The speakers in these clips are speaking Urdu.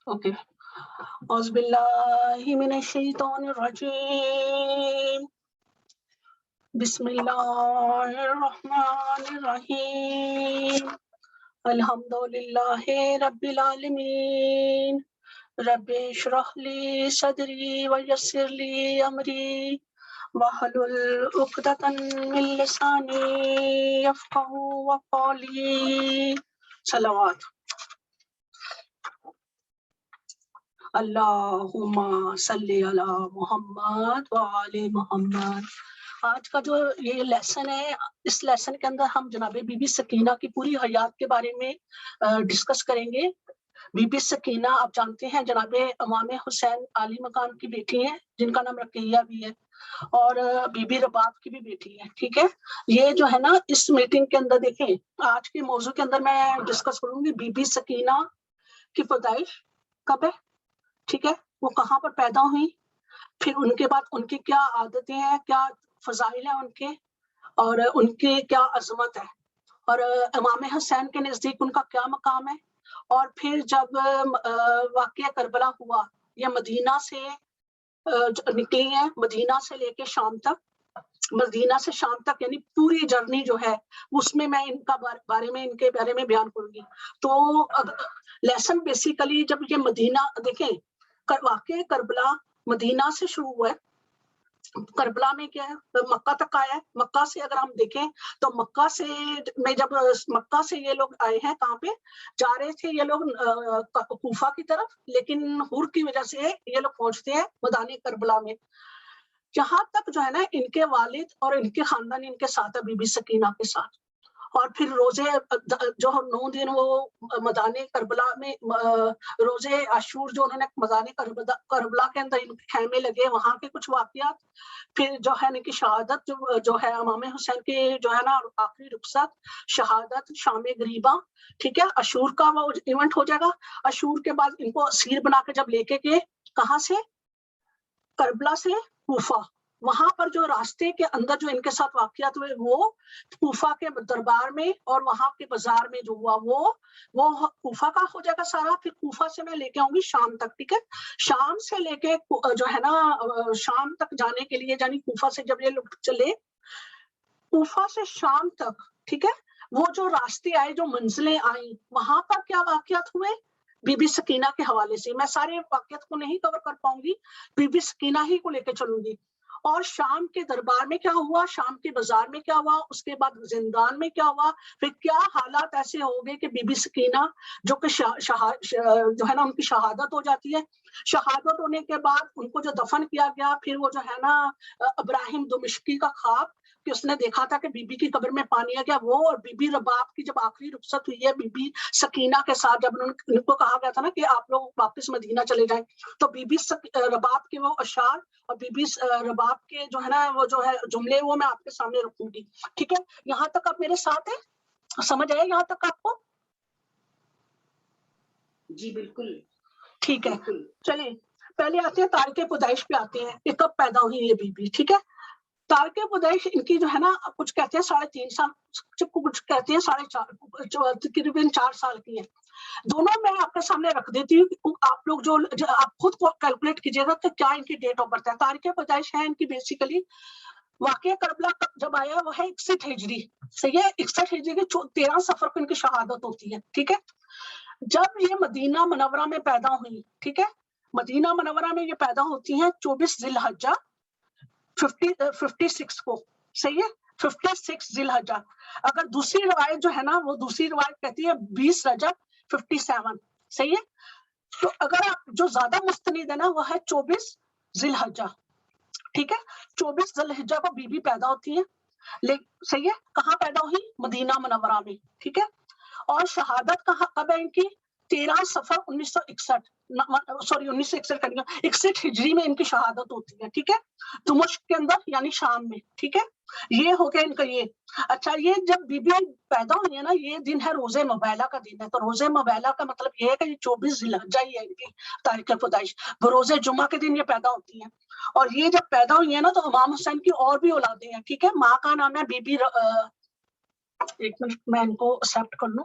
اوکے. اعوذ باللہ من الشیطان الرجیم. بسم اللہ الرحمن الرحیم. الحمد للہ رب العالمین. رب اشرح لی صدری ویسر لی امری واحلل عقدۃ من لسانی یفقہوا قولی. صلوات. اللہم صلی علی محمد وآل محمد. آج کا جو یہ لیسن ہے، اس لیسن کے اندر ہم جناب بی بی سکینہ کی پوری حیات کے بارے میں ڈسکس کریں گے. بی بی سکینہ آپ جانتے ہیں جناب امام حسین علی مقام کی بیٹی ہیں، جن کا نام رقیہ بھی ہے، اور بی بی رباب کی بھی بیٹی ہے. ٹھیک ہے، یہ جو ہے نا اس میٹنگ کے اندر دیکھیں، آج کے موضوع کے اندر میں ڈسکس کروں گی بی بی سکینہ کی پیدائش کب ہے، ٹھیک ہے، وہ کہاں پر پیدا ہوئی، پھر ان کے بعد ان کی کیا عادتیں ہیں، کیا فضائل ہیں ان کے، اور ان کی کیا عظمت ہے، اور امام حسین کے نزدیک ان کا کیا مقام ہے. اور پھر جب واقعہ کربلا ہوا، یہ مدینہ سے نکلی ہیں، مدینہ سے لے کے شام تک، مدینہ سے شام تک یعنی پوری جرنی جو ہے اس میں میں ان کا بارے میں بیان کروں گی. تو لیسن بیسیکلی جب یہ مدینہ دیکھیں، واقعہ کربلا مدینہ سے شروع ہوا ہے. کربلا میں کیا ہے، مکہ تک آیا ہے. مکہ سے اگر ہم دیکھیں تو مکہ سے میں جب مکہ سے یہ لوگ آئے ہیں، کہاں پہ جا رہے تھے یہ لوگ؟ کوفہ کی طرف، لیکن ہور کی وجہ سے یہ لوگ پہنچتے ہیں میدان کربلا میں. جہاں تک جو ہے نا ان کے والد اور ان کے خاندان ان کے ساتھ ہے، بی بی سکینہ کے ساتھ. اور پھر روزے جو 9 دن وہ میدان کربلا میں، روزے عاشور جو انہوں نے میدان کربلا کے اندر ان کے خیمے لگے، وہاں کے کچھ واقعات. پھر جو ہے ان کی شہادت جو ہے امام حسین کی جو ہے نا آخری رخصت، شہادت شام غریبہ. ٹھیک ہے، عاشور کا وہ ایونٹ ہو جائے گا. عاشور کے بعد ان کو اسیر بنا کے جب لے کے گئے، کہاں سے؟ کربلا سے کوفہ. وہاں پر جو راستے کے اندر جو ان کے ساتھ واقعات ہوئے، وہ کوفہ کے دربار میں اور وہاں کے بازار میں جو ہوا وہ کوفہ کا ہو جائے گا سارا. پھر کوفہ سے میں لے کے آؤں گی شام تک. ٹھیک ہے، شام سے لے کے جو ہے نا شام تک جانے کے لیے، یعنی کوفہ سے جب یہ لوگ چلے، کوفہ سے شام تک، ٹھیک ہے، وہ جو راستے آئے، جو منزلیں آئیں، وہاں پر کیا واقعات ہوئے بی بی سکینہ کے حوالے سے. میں سارے واقعات کو نہیں کور کر پاؤں گی، بی بی سکینہ ہی کو لے کے چلوں گی. اور شام کے دربار میں کیا ہوا، شام کے بازار میں کیا ہوا، اس کے بعد زندان میں کیا ہوا، پھر کیا حالات ایسے ہو گئے کہ بی بی سکینہ جو کہ جو ہے نا ان کی شہادت ہو جاتی ہے. شہادت ہونے کے بعد ان کو جو دفن کیا گیا، پھر وہ جو ہے نا ابراہیم دمشقی کا خواب کہ اس نے دیکھا تھا کہ بی بی کی قبر میں پانی آ گیا، وہ. اور بی بی رباب کی جب آخری رخصت ہوئی ہے بی بی سکینہ کے ساتھ، جب ان کو کہا گیا تھا نا کہ آپ لوگ واپس مدینہ چلے جائیں، تو بی بی رباب کے وہ اشعار اور بی بی رباب کے جو ہے نا وہ جو ہے جملے، وہ میں آپ کے سامنے رکھوں گی. ٹھیک ہے، یہاں تک آپ میرے ساتھ ہیں؟ سمجھ آئے یہاں تک آپ کو؟ جی بالکل ٹھیک ہے. چلیں پہلے آتے ہیں تاریخ پیدائش پہ آتے ہیں کہ کب پیدا ہوئی یہ بی بی. ٹھیک ہے، تاریخ پیدائش ان کی جو ہے نا کچھ کہتے ہیں 3.5 سال، کچھ کہتے ہیں 4.5، تقریباً 4 سال کی ہے. دونوں میں آپ کے سامنے رکھ دیتی ہوں. آپ لوگ جو آپ خود کو کیلکولیٹ کیجیے گا کہ کیا ان کی ڈیٹ آف برتھ ہے. تاریخ پیدائش ہے ان کی بیسیکلی، واقعہ کربلا جب آیا وہ ہے 61 ہجری. صحیح ہے، 61 ہجری کے 13 صفر کو ان کی شہادت ہوتی ہے. ٹھیک ہے، جب یہ مدینہ منورہ میں پیدا ہوئی، ٹھیک ہے، مدینہ منورہ میں یہ پیدا ہوتی ہیں 24 ذی الحجہ 56 کو. صحیح ہے، 56 ذی الحجہ. اگر دوسری روایت جو ہے نا، وہ دوسری روایت کہتی ہے 20 رجب 57. صحیح ہے، تو اگر آپ جو زیادہ مستند ہے نا وہ ہے 24 ذی الحجہ. ٹھیک ہے، 24 ذی الحجہ کو بی بی پیدا ہوتی ہے. صحیح ہے، کہاں پیدا ہوئی؟ مدینہ منورہ میں. ٹھیک ہے، اور شہادت کب ہے ان کی؟ 13 صفر 61 ہجری میں ان کی شہادت ہوتی ہے. ٹھیک ہے، دمشق کے اندر یعنی شام میں. ٹھیک ہے، یہ ہو گیا ان کا یہ. اچھا، یہ جب بی بی پیدا ہوئی ہے نا، یہ دن ہے روزے مبیلہ کا دن ہے. تو روزے مبیلہ کا مطلب یہ ہے کہ یہ 24 ذی الحجہ ہی ہے ان کی تاریخ پیدائش. روزے جمعہ کے دن یہ پیدا ہوتی ہیں. اور یہ جب پیدا ہوئی ہے نا تو امام حسین کی اور بھی اولادیں ہیں. ٹھیک ہے، ماں کا نام ہے بی بی ایک منٹ میں ان کو ایکسپٹ کر لوں.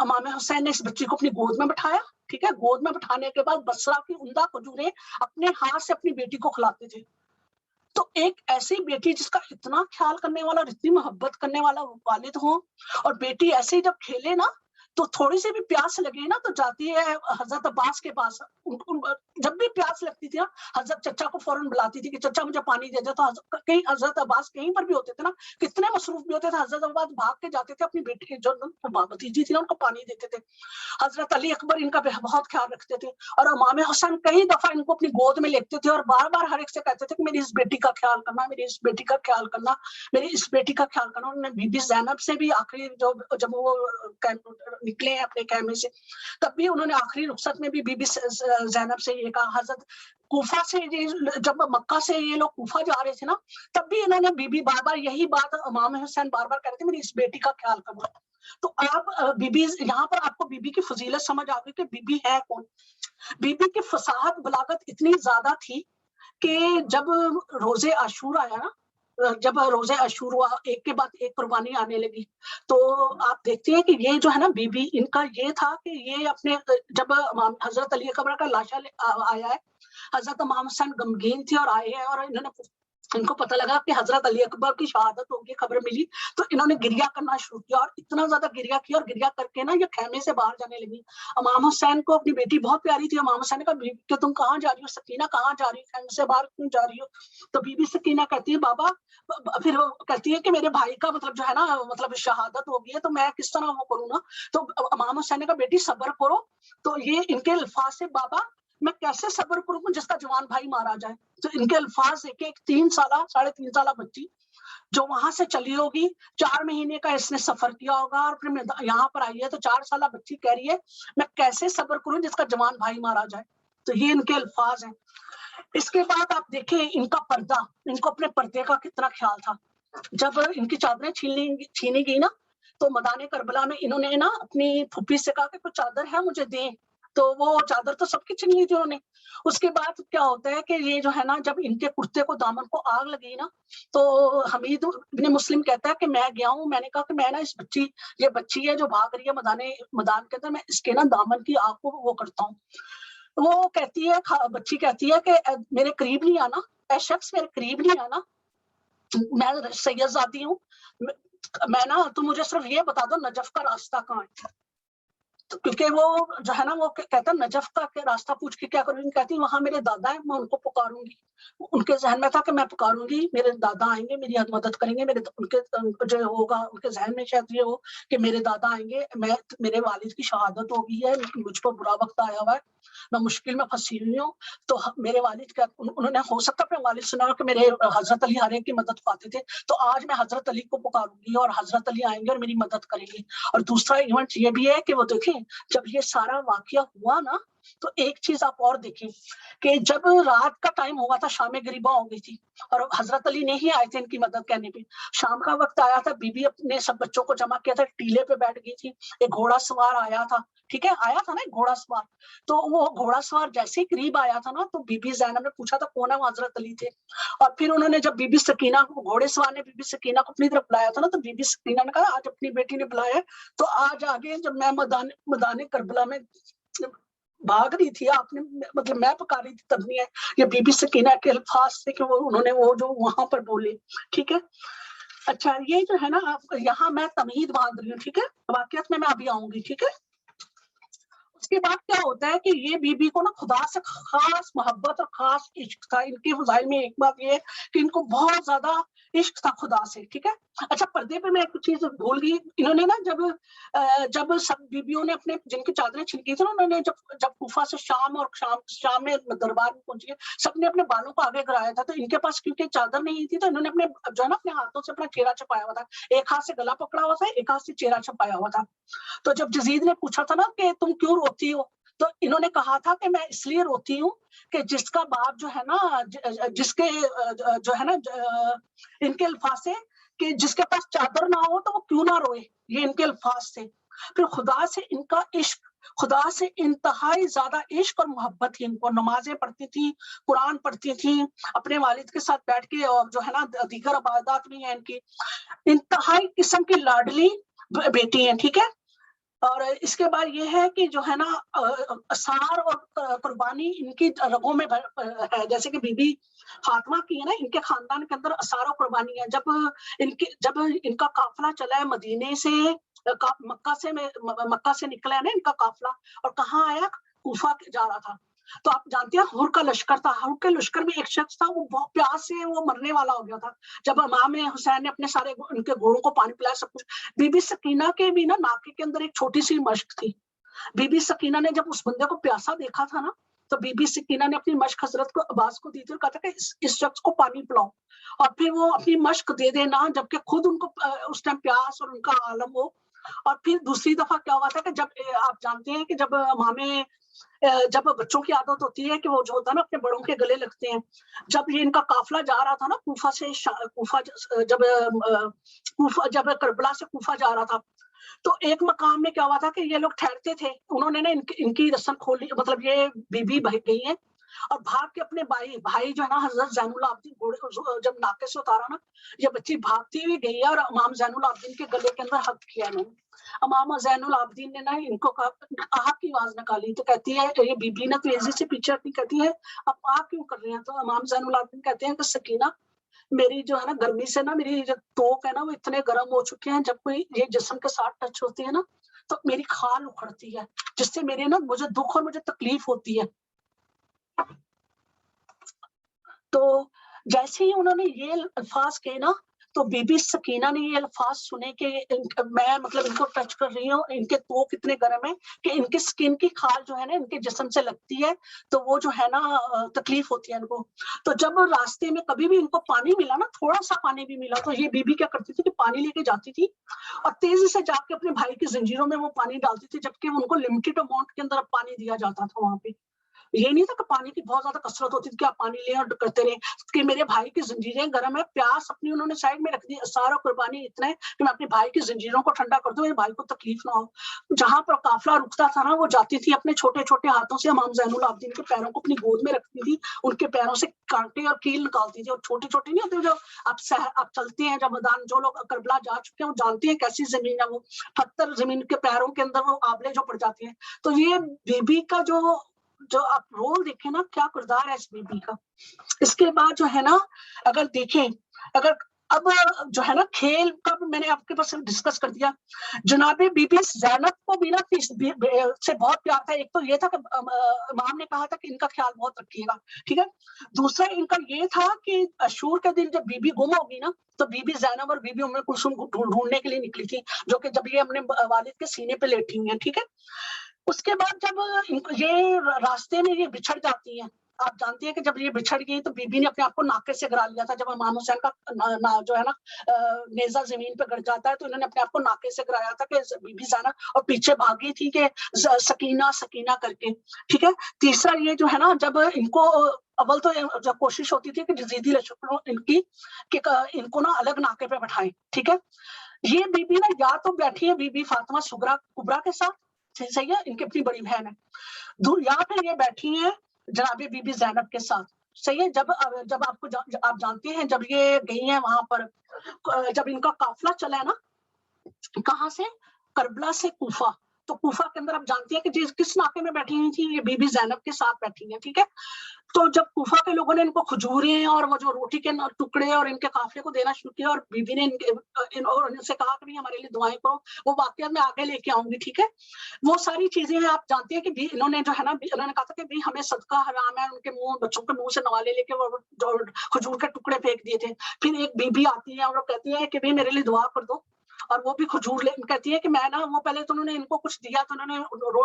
امام حسین نے اس بچی کو اپنی گود میں بٹھایا، ٹھیک ہے، گود میں بٹھانے کے بعد بصرہ کی عمدہ کھجوریں اپنے ہاتھ سے اپنی بیٹی کو کھلاتے تھے. تو ایک ایسی بیٹی جس کا اتنا خیال کرنے والا اور اتنی محبت کرنے والا والد ہو، اور بیٹی ایسے ہی جب کھیلے نا تو تھوڑی سی بھی پیاس لگے نا تو جاتی ہے حضرت عباس کے پاس. جب بھی پیاس لگتی تھی نا حضرت چچا کو فوراً بلاتی تھی کہ چچا مجھے پانی دے دے. تو کہیں حضرت عباس کہیں پر بھی ہوتے تھے نا، کتنے مصروف بھی ہوتے تھے، حضرت عباس بھاگ کے جاتے تھے اپنی بیٹی جو بھتیجی تھی نا ان کو پانی دیتے تھے. حضرت علی اکبر ان کا بہت خیال رکھتے تھے، اور امام حسین کئی دفعہ ان کو اپنی گود میں لیتے تھے اور بار بار ہر ایک سے کہتے تھے کہ میری اس بیٹی کا خیال کرنا، میری اس بیٹی کا خیال کرنا، میری اس بیٹی کا خیال کرنا. انہوں نے بی بی زینب سے بھی آخری جب وہ نکلے ہیں اپنے خیمے سے تب بھی انہوں نے آخری رخصت میں بھی بی بی زینب سے یہ کہا. حضرت کوفہ سے جب مکہ سے یہ لوگ کوفہ جا رہے تھے نا تب بھی انہوں نے بی بی بار بار یہی بات امام حسین بار بار کہہ رہے تھے میری اس بیٹی کا خیال کرنا. تو آپ بی بی یہاں پر آپ کو بی بی کی فضیلت سمجھ آ گئی کہ بی بی ہے کون. بی بی کی فصاحت بلاغت اتنی زیادہ تھی کہ جب روزے عاشور آیا نا، جب روزے عاشور ہوا ایک کے بعد ایک قربانی آنے لگی تو آپ دیکھتے ہیں کہ یہ جو ہے نا بی بی ان کا یہ تھا کہ یہ اپنے جب حضرت علی اکبر کا لاشا آیا ہے، حضرت امام حسین غمگین تھے اور آئے ہیں اور انہوں نے ان کو پتہ لگا کہ حضرت علی اکبر کی شہادت ہوگی، خبر ملی تو انہوں نے گریہ کرنا شروع کیا اور اتنا زیادہ گریہ کیا اور گریہ کر کے نا یہ خیمے سے باہر جانے لگی. امام حسین کو اپنی بیٹی بہت پیاری تھی. امام حسین نے کہا کہ تم کہاں جا رہی ہو سکینہ، کہاں جا رہی ہو، خیمے سے باہر کیوں جا رہی ہو؟ تو بی بی سکینہ کہتی ہے بابا، پھر وہ کہتی ہے کہ میرے بھائی کا مطلب جو ہے نا مطلب شہادت ہو گئی ہے تو میں کس طرح وہ کروں نا. تو امام حسین نے کہا بیٹی صبر کرو. تو یہ ان کے الفاظ سے بابا میں کیسے صبر کروں جس کا جوان بھائی مارا جائے. تو ان کے الفاظ ایک 3 سالہ 3.5 سالہ بچی جو وہاں سے چلی ہوگی، 4 مہینے کا اس نے سفر کیا ہوگا اور پھر یہاں پر آئی ہے تو 4 سالہ بچی کہہ رہی ہے میں کیسے صبر کروں جس کا جوان بھائی مارا جائے. تو یہ ان کے الفاظ ہیں. اس کے بعد آپ دیکھیں ان کا پردہ، ان کو اپنے پردے کا کتنا خیال تھا. جب ان کی چادریں چھینی گئی نا تو میدان کربلا میں انہوں نے نا اپنی پھوپھی سے کہا کہ کوئی چادر ہے مجھے دیں، تو وہ چادر تو سب کی چھین لی تھی انہوں نے. اس کے بعد کیا ہوتا ہے کہ یہ جو ہے نا جب ان کے کرتے کو دامن کو آگ لگی نا تو حمید ابن مسلم کہتا ہے کہ میں گیا ہوں، میں نے کہا کہ میں نا اس یہ بچی ہے جو بھاگ رہی ہے میدان کے اندر، میں اس کے نا دامن کی آگ کو وہ کرتا ہوں. وہ کہتی ہے بچی کہتی ہے کہ میرے قریب نہیں آنا، اے شخص میرے قریب نہیں آنا، میں سید زادی ہوں، میں نا تو مجھے صرف یہ بتا دو نجف کا راستہ کہاں ہے. کیونکہ وہ جو ہے نا وہ کہتا ہے نجف کا راستہ پوچھ کے کیا کروں گی، کہتی وہاں میرے دادا ہیں میں ان کو پکاروں گی. ان کے ذہن میں تھا کہ میں پکاروں گی میرے دادا آئیں گے میری مدد کریں گے. ان کے جو ہوگا ان کے ذہن میں شاید یہ ہو کہ میرے دادا آئیں گے، میرے والد کی شہادت ہو گئی ہے، مجھ کو برا وقت آیا ہوا ہے، میں مشکل میں پھنسی ہوئی ہوں. تو میرے والد کا انہوں نے ہو سکتا اپنے والد سنا کہ میرے حضرت علی ہر ایک کی مدد پاتے تھے، تو آج میں حضرت علی کو پکاروں گی اور حضرت علی آئیں گے اور میری مدد کریں گے. اور دوسرا ایونٹ یہ بھی ہے کہ وہ دیکھیں جب یہ سارا واقعہ ہوا نا تو ایک چیز آپ اور دیکھیں کہ جب رات کا ٹائم ہوا تھا، شام غریبہ ہو گئی تھی اور حضرت علی نہیں آئے تھے ان کی مدد کرنے پہ. شام کا وقت آیا تھا، بی بی اپنے سب بچوں کو جمع کیا تھا، ٹیلے پہ بیٹھ گئی تھی، ایک گھوڑا سوار آیا تھا، ٹھیک ہے آیا تھا نا ایک گھوڑا سوار. تو وہ گھوڑا سوار جیسے ہی قریب آیا تھا نا تو بی بی زینب نے پوچھا تھا کون ہے، وہ حضرت علی تھے. اور پھر انہوں نے جب بی بی سکینہ کو گھوڑے سوار نے بی بی سکینہ کو اپنی طرف بلایا تھا نا تو بی بی سکینہ نے کہا آج اپنی بیٹی نے بلایا تو آج آگے جب میں میدان کربلا میں بھاگ رہی تھی آپ نے مطلب میں پکا رہی تھی تب نہیں ہے. یہ بی بی سکینہ کے الفاظ سے کہ انہوں نے وہ جو وہاں پر بولے، ٹھیک ہے. اچھا یہ جو ہے نا یہاں میں تمہید باندھ رہی ہوں، ٹھیک ہے، واقعات میں ابھی آؤں گی، ٹھیک ہے. اس کے بعد کیا ہوتا ہے کہ یہ بی بی کو نا خدا سے خاص محبت اور خاص عشق تھا. ان کے فضائل میں ایک بات یہ ہے کہ ان کو بہت زیادہ عشق تھا خدا سے، ٹھیک ہے. اچھا پردے پہ میں ایک چیز بھول گئی، انہوں نے نا جب سب بیبیوں نے اپنے جن کی چادریں چھنکی تھی نا انہوں نے جب کوفہ سے شام میں دربار میں پہنچی سب نے اپنے بالوں کو آگے کرایا تھا. تو ان کے پاس کیونکہ چادر نہیں تھی تو انہوں نے اپنے جو ہے نا اپنے ہاتھوں سے اپنا چہرہ چھپایا ہوا تھا، ایک ہاتھ سے گلا پکڑا ہوا تھا، ایک ہاتھ سے چہرہ چھپایا ہوا تھا. تو جب جزید نے پوچھا تھا نا کہ تم کیوں روتی ہو تو انہوں نے کہا تھا کہ میں اس لیے روتی ہوں کہ جس کا باپ جو ہے نا جس کے جو ہے نا ان کے الفاظ سے کہ جس کے پاس چادر نہ ہو تو وہ کیوں نہ روئے، یہ ان کے الفاظ سے. پھر خدا سے ان کا عشق، خدا سے انتہائی زیادہ عشق اور محبت تھی ان کو. نمازیں پڑھتی تھی، قرآن پڑھتی تھی، اپنے والد کے ساتھ بیٹھ کے اور جو ہے نا دیگر عبادات بھی ہیں ان کی. انتہائی قسم کی لاڈلی بیٹی ہیں، ٹھیک ہے. اور اس کے بعد یہ ہے کہ جو ہے نا اسار اور قربانی ان کی رگوں میں ہے، جیسے کہ بی بی فاطمہ کی ہے نا، ان کے خاندان کے اندر اسار اور قربانی ہے. جب ان کا قافلہ چلا ہے مدینے سے، مکہ سے نکلا ہے نا ان کا قافلہ، اور کہاں آیا؟ کوفہ جا رہا تھا. تو آپ جانتے ہیں ہر کا لشکر تھا، ہر کے لشکر میں ایک شخص تھا، وہ بہت پیاس سے وہ مرنے والا ہو گیا تھا. جب امام حسین نے اپنے سارے ان کے گھوڑوں کو پانی پلایا سب کچھ، بی بی سکینہ کے بھی نا ناکے کے اندر ایک چھوٹی سی مشق تھی. بی بی سکینہ نے جب اس بندے کو پیاسا دیکھا تھا نا، تو بی بی سکینہ نے اپنی مشق حضرت کو عباس کو دی تھی اور کہا تھا کہ اس شخص کو پانی پلاؤ، اور پھر وہ اپنی مشق دے دینا، جبکہ خود ان کو اس ٹائم پیاس اور ان کا عالم ہو. اور پھر دوسری دفعہ کیا ہوا تھا کہ جب آپ جانتے ہیں کہ جب بچوں کی عادت ہوتی ہے کہ وہ جو ہوتا ہے نا اپنے بڑوں کے گلے لگتے ہیں، جب یہ ان کا قافلہ جا رہا تھا نا کوفہ سے جب کربلا سے کوفہ جا رہا تھا، تو ایک مقام میں کیا ہوا تھا کہ یہ لوگ ٹھہرتے تھے، انہوں نے نا ان کی رسم کھولی، مطلب یہ بی بی گئی ہیں اور بھاگ کے اپنے بھائی جو ہے نا حضرت زین العابدین گھوڑے جب ناکے سے اتارا نا، یہ بچی بھاگتی ہوئی گئی ہے اور امام زین العابدین کے گلے کے اندر حق کیا انہوں نے. امام زین العابدین نے نا ان کو آہ کی آواز نکالی، تو کہتی ہے یہ بی بی نا تیزی سے پیچھے ہٹی، کہتی ہے اب آہ کیوں کر رہے ہیں؟ تو امام زین العابدین کہتے ہیں کہ سکینہ، میری جو ہے نا گرمی سے نا میری جو توک ہے نا وہ اتنے گرم ہو چکے ہیں، جب کوئی یہ جسم کے ساتھ ٹچ ہوتے ہیں نا تو میری کھال اکھڑتی ہے، جس سے مجھے دکھ اور مجھے تکلیف ہوتی ہے. تو جیسے ہی انہوں نے یہ الفاظ کہے نا، تو بی بی سکینہ نے یہ الفاظ سنے کہ میں مطلب ان کو ٹچ کر رہی ہوں، ان کے توک اتنے گرم ہیں کہ ان کی سکن کی کھال جو ہے نا ان کے جسم سے لگتی ہے، تو وہ جو ہے نا تکلیف ہوتی ہے ان کو. تو جب راستے میں کبھی بھی ان کو پانی ملا نا، تھوڑا سا پانی بھی ملا، تو یہ بی بی کیا کرتی تھی کہ پانی لے کے جاتی تھی اور تیزی سے جا کے اپنے بھائی کی زنجیروں میں وہ پانی ڈالتی تھی، جبکہ ان کو لمیٹڈ اماؤنٹ کے اندر پانی دیا جاتا تھا. وہاں پہ یہ نہیں تھا کہ پانی کی بہت زیادہ کثرت ہوتی تھی کہ آپ پانی لیں اور کرتے رہیں، کہ میرے بھائی کی زنجیریں گرم ہے، پیاس اپنی انہوں نے سائڈ میں رکھ دی، سارا قربانی اتنا ہے کہ میں اپنے بھائی کی زنجیروں کو ٹھنڈا کر دوں، میرے بھائی کو تکلیف نہ ہو. جہاں پر قافلہ رکتا تھا نا، وہ جاتی تھی اپنے چھوٹے چھوٹے ہاتھوں سے امام زین العابدین کے پیروں کو اپنی گود میں رکھتی تھی، ان کے پیروں سے کانٹے اور کیل نکالتی تھی. اور چھوٹے چھوٹے نہیں ہوتے جو آپ چلتے ہیں، جب میدان جو لوگ کربلا جا چکے ہیں وہ جانتے ہیں کیسی زمین ہے، وہ پتھر زمین کے پیروں کے اندر وہ آبلے جو پڑ جاتی ہیں. تو یہ بی بی کا جو آپ رول دیکھیں نا، کیا کردار ہے اس بی بی کا. اس کے بعد جو ہے نا اگر دیکھیں، اب جو ہے نا کھیل کا میں نے آپ کے پاس ڈسکس کر دیا. جناب بی بی زینب کو بھی نا سے بہت پیار تھا. ایک تو یہ تھا کہ امام نے کہا تھا کہ ان کا خیال بہت رکھیے گا، ٹھیک ہے. دوسرا ان کا یہ تھا کہ عاشور کے دن جب بی بی گم ہوگی نا، تو بی بی زینب اور بی بی ام کلثوم کو ڈھونڈنے کے لیے نکلی تھی، جو کہ جب یہ اپنے والد کے سینے پہ لیٹی ہوئی ہیں، ٹھیک ہے. اس کے بعد جب یہ راستے میں یہ بچھڑ جاتی ہیں، آپ جانتے ہیں کہ جب یہ بچھڑ گئی تو بی بی نے اپنے آپ کو ناکے سے گرا لیا تھا. جب امام حسین کا جو ہے نا نیزہ زمین پہ گڑ جاتا ہے، تو انہوں نے اپنے آپ کو ناکے سے گرایا تھا کہ بی بی زینب، اور پیچھے بھاگی تھی کہ سکینہ سکینہ کر کے، ٹھیک ہے. تیسرا یہ جو ہے نا جب ان کو اول تو جب کوشش ہوتی تھی کہ جزیدی لشکروں ان کو نا الگ ناکے پہ بٹھائیں، ٹھیک ہے. یہ بی بی نا یا تو بیٹھی ہے بی بی فاطمہ کبریٰ کے ساتھ، صحیح ہے، ان کی اپنی بڑی بہن ہے، یا پھر یہ بیٹھی ہیں جناب بی بی زینب کے ساتھ، صحیح ہے. جب آپ جانتے ہیں جب یہ گئی ہیں وہاں پر، جب ان کا قافلہ چلا ہے نا، کہاں سے؟ کربلا سے کوفہ. تو کوفہ کے اندر آپ جانتے ہیں کہ کس ناکے میں بیٹھی ہوئی تھی؟ یہ بی بی زینب کے ساتھ بیٹھی ہیں، ٹھیک ہے. تو جب کوفہ کے لوگوں نے ان کو کھجوریں اور وہ جو روٹی کے ٹکڑے اور ان کے قافلے کو دینا شروع کیا، اور بی بی نے ان سے کہا کہ ہمارے لیے دعائیں کرو، وہ واقعہ میں آگے لے کے آؤں گی، ٹھیک ہے. وہ ساری چیزیں آپ جانتے ہیں کہ انہوں نے جو ہے نا انہوں نے کہا تھا کہ ہمیں صدقہ حرام ہے، ان کے بچوں کے منہ سے نوالے لے کے وہ کھجور کے ٹکڑے پھینک دیے تھے. پھر ایک بی بی آتی ہے اور وہ کہتی ہے کہ میرے لیے دعا کر دو، اور وہ بھی کھجور کہتی ہے کہ میں نا وہ پہلے تو انہوں نے ان کو کچھ دیا تو انہوں نے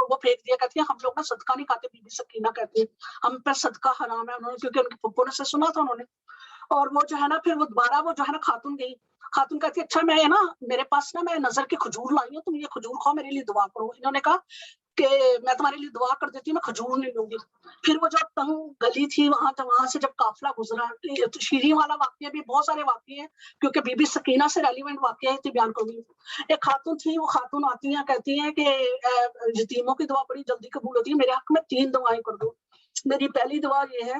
وہ پھینک دیا. کہتی ہے ہم لوگ نا صدقہ نہیں کھاتے، بی بی سکینہ کہتی ہے ہم پر صدقہ حرام ہے، انہوں نے کیونکہ ان کے پھپھو نے سے سنا تھا انہوں نے. اور وہ جو ہے نا پھر وہ دوبارہ وہ جو ہے نا خاتون گئی، خاتون کہتی ہے اچھا میں نا میرے پاس نا میں نظر کے کھجور لائی ہوں، تم یہ کھجور کھاؤ، میرے لیے دعا کرو. انہوں نے کہا کہ میں تمہارے لیے دعا کر دیتی ہوں، میں کھجور نہیں لوں گی. پھر وہ جو تنگ گلی تھی وہاں سے جب قافلہ گزرا، شیریں والا واقعہ بھی بہت سارے واقعے ہیں کیونکہ بی بی سکینہ سے ریلیونٹ واقعہ ہے بیان کروں گی. ایک خاتون تھی، وہ خاتون آتی ہیں کہتی ہیں کہ یتیموں کی دعا بڑی جلدی قبول ہوتی ہے، میرے حق میں 3 دعائیں کر دو. میری پہلی دعا یہ ہے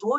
2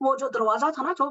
وہ جو دروازہ تھا نا جو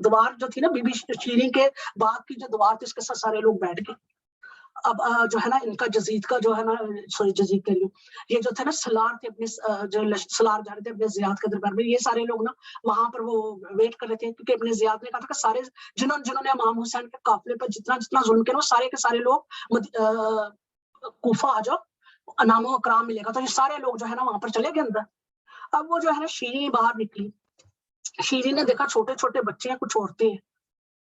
دیوار جو تھی نا بی بی شیریں کے باغ کی جو دیوار تھی اس کے ساتھ سارے لوگ بیٹھ گئے. اب جو ہے نا ان کا جزید کا جو ہے نا سوری جزید کہہ رہی ہوں یہ جو تھے نا سلار تھے اپنے جو سلار جا رہے تھے اپنے زیاد کے دربار میں, یہ سارے لوگ نا وہاں پر وہ ویٹ کر رہے تھے کیونکہ ابن زیاد نے کہا تھا کہ سارے جنہوں نے امام حسین کے قافلے پر جتنا ظلم کیا نا سارے کے سارے لوگ کوفہ آ جاؤ, انعام و اکرام ملے گا. تو یہ سارے لوگ جو ہے نا وہاں پر چلے گئے اندر. اب وہ جو ہے نا شیریں باہر نکلی. شیریں نے دیکھا چھوٹے چھوٹے بچے ہیں, کچھ عورتیں ہیں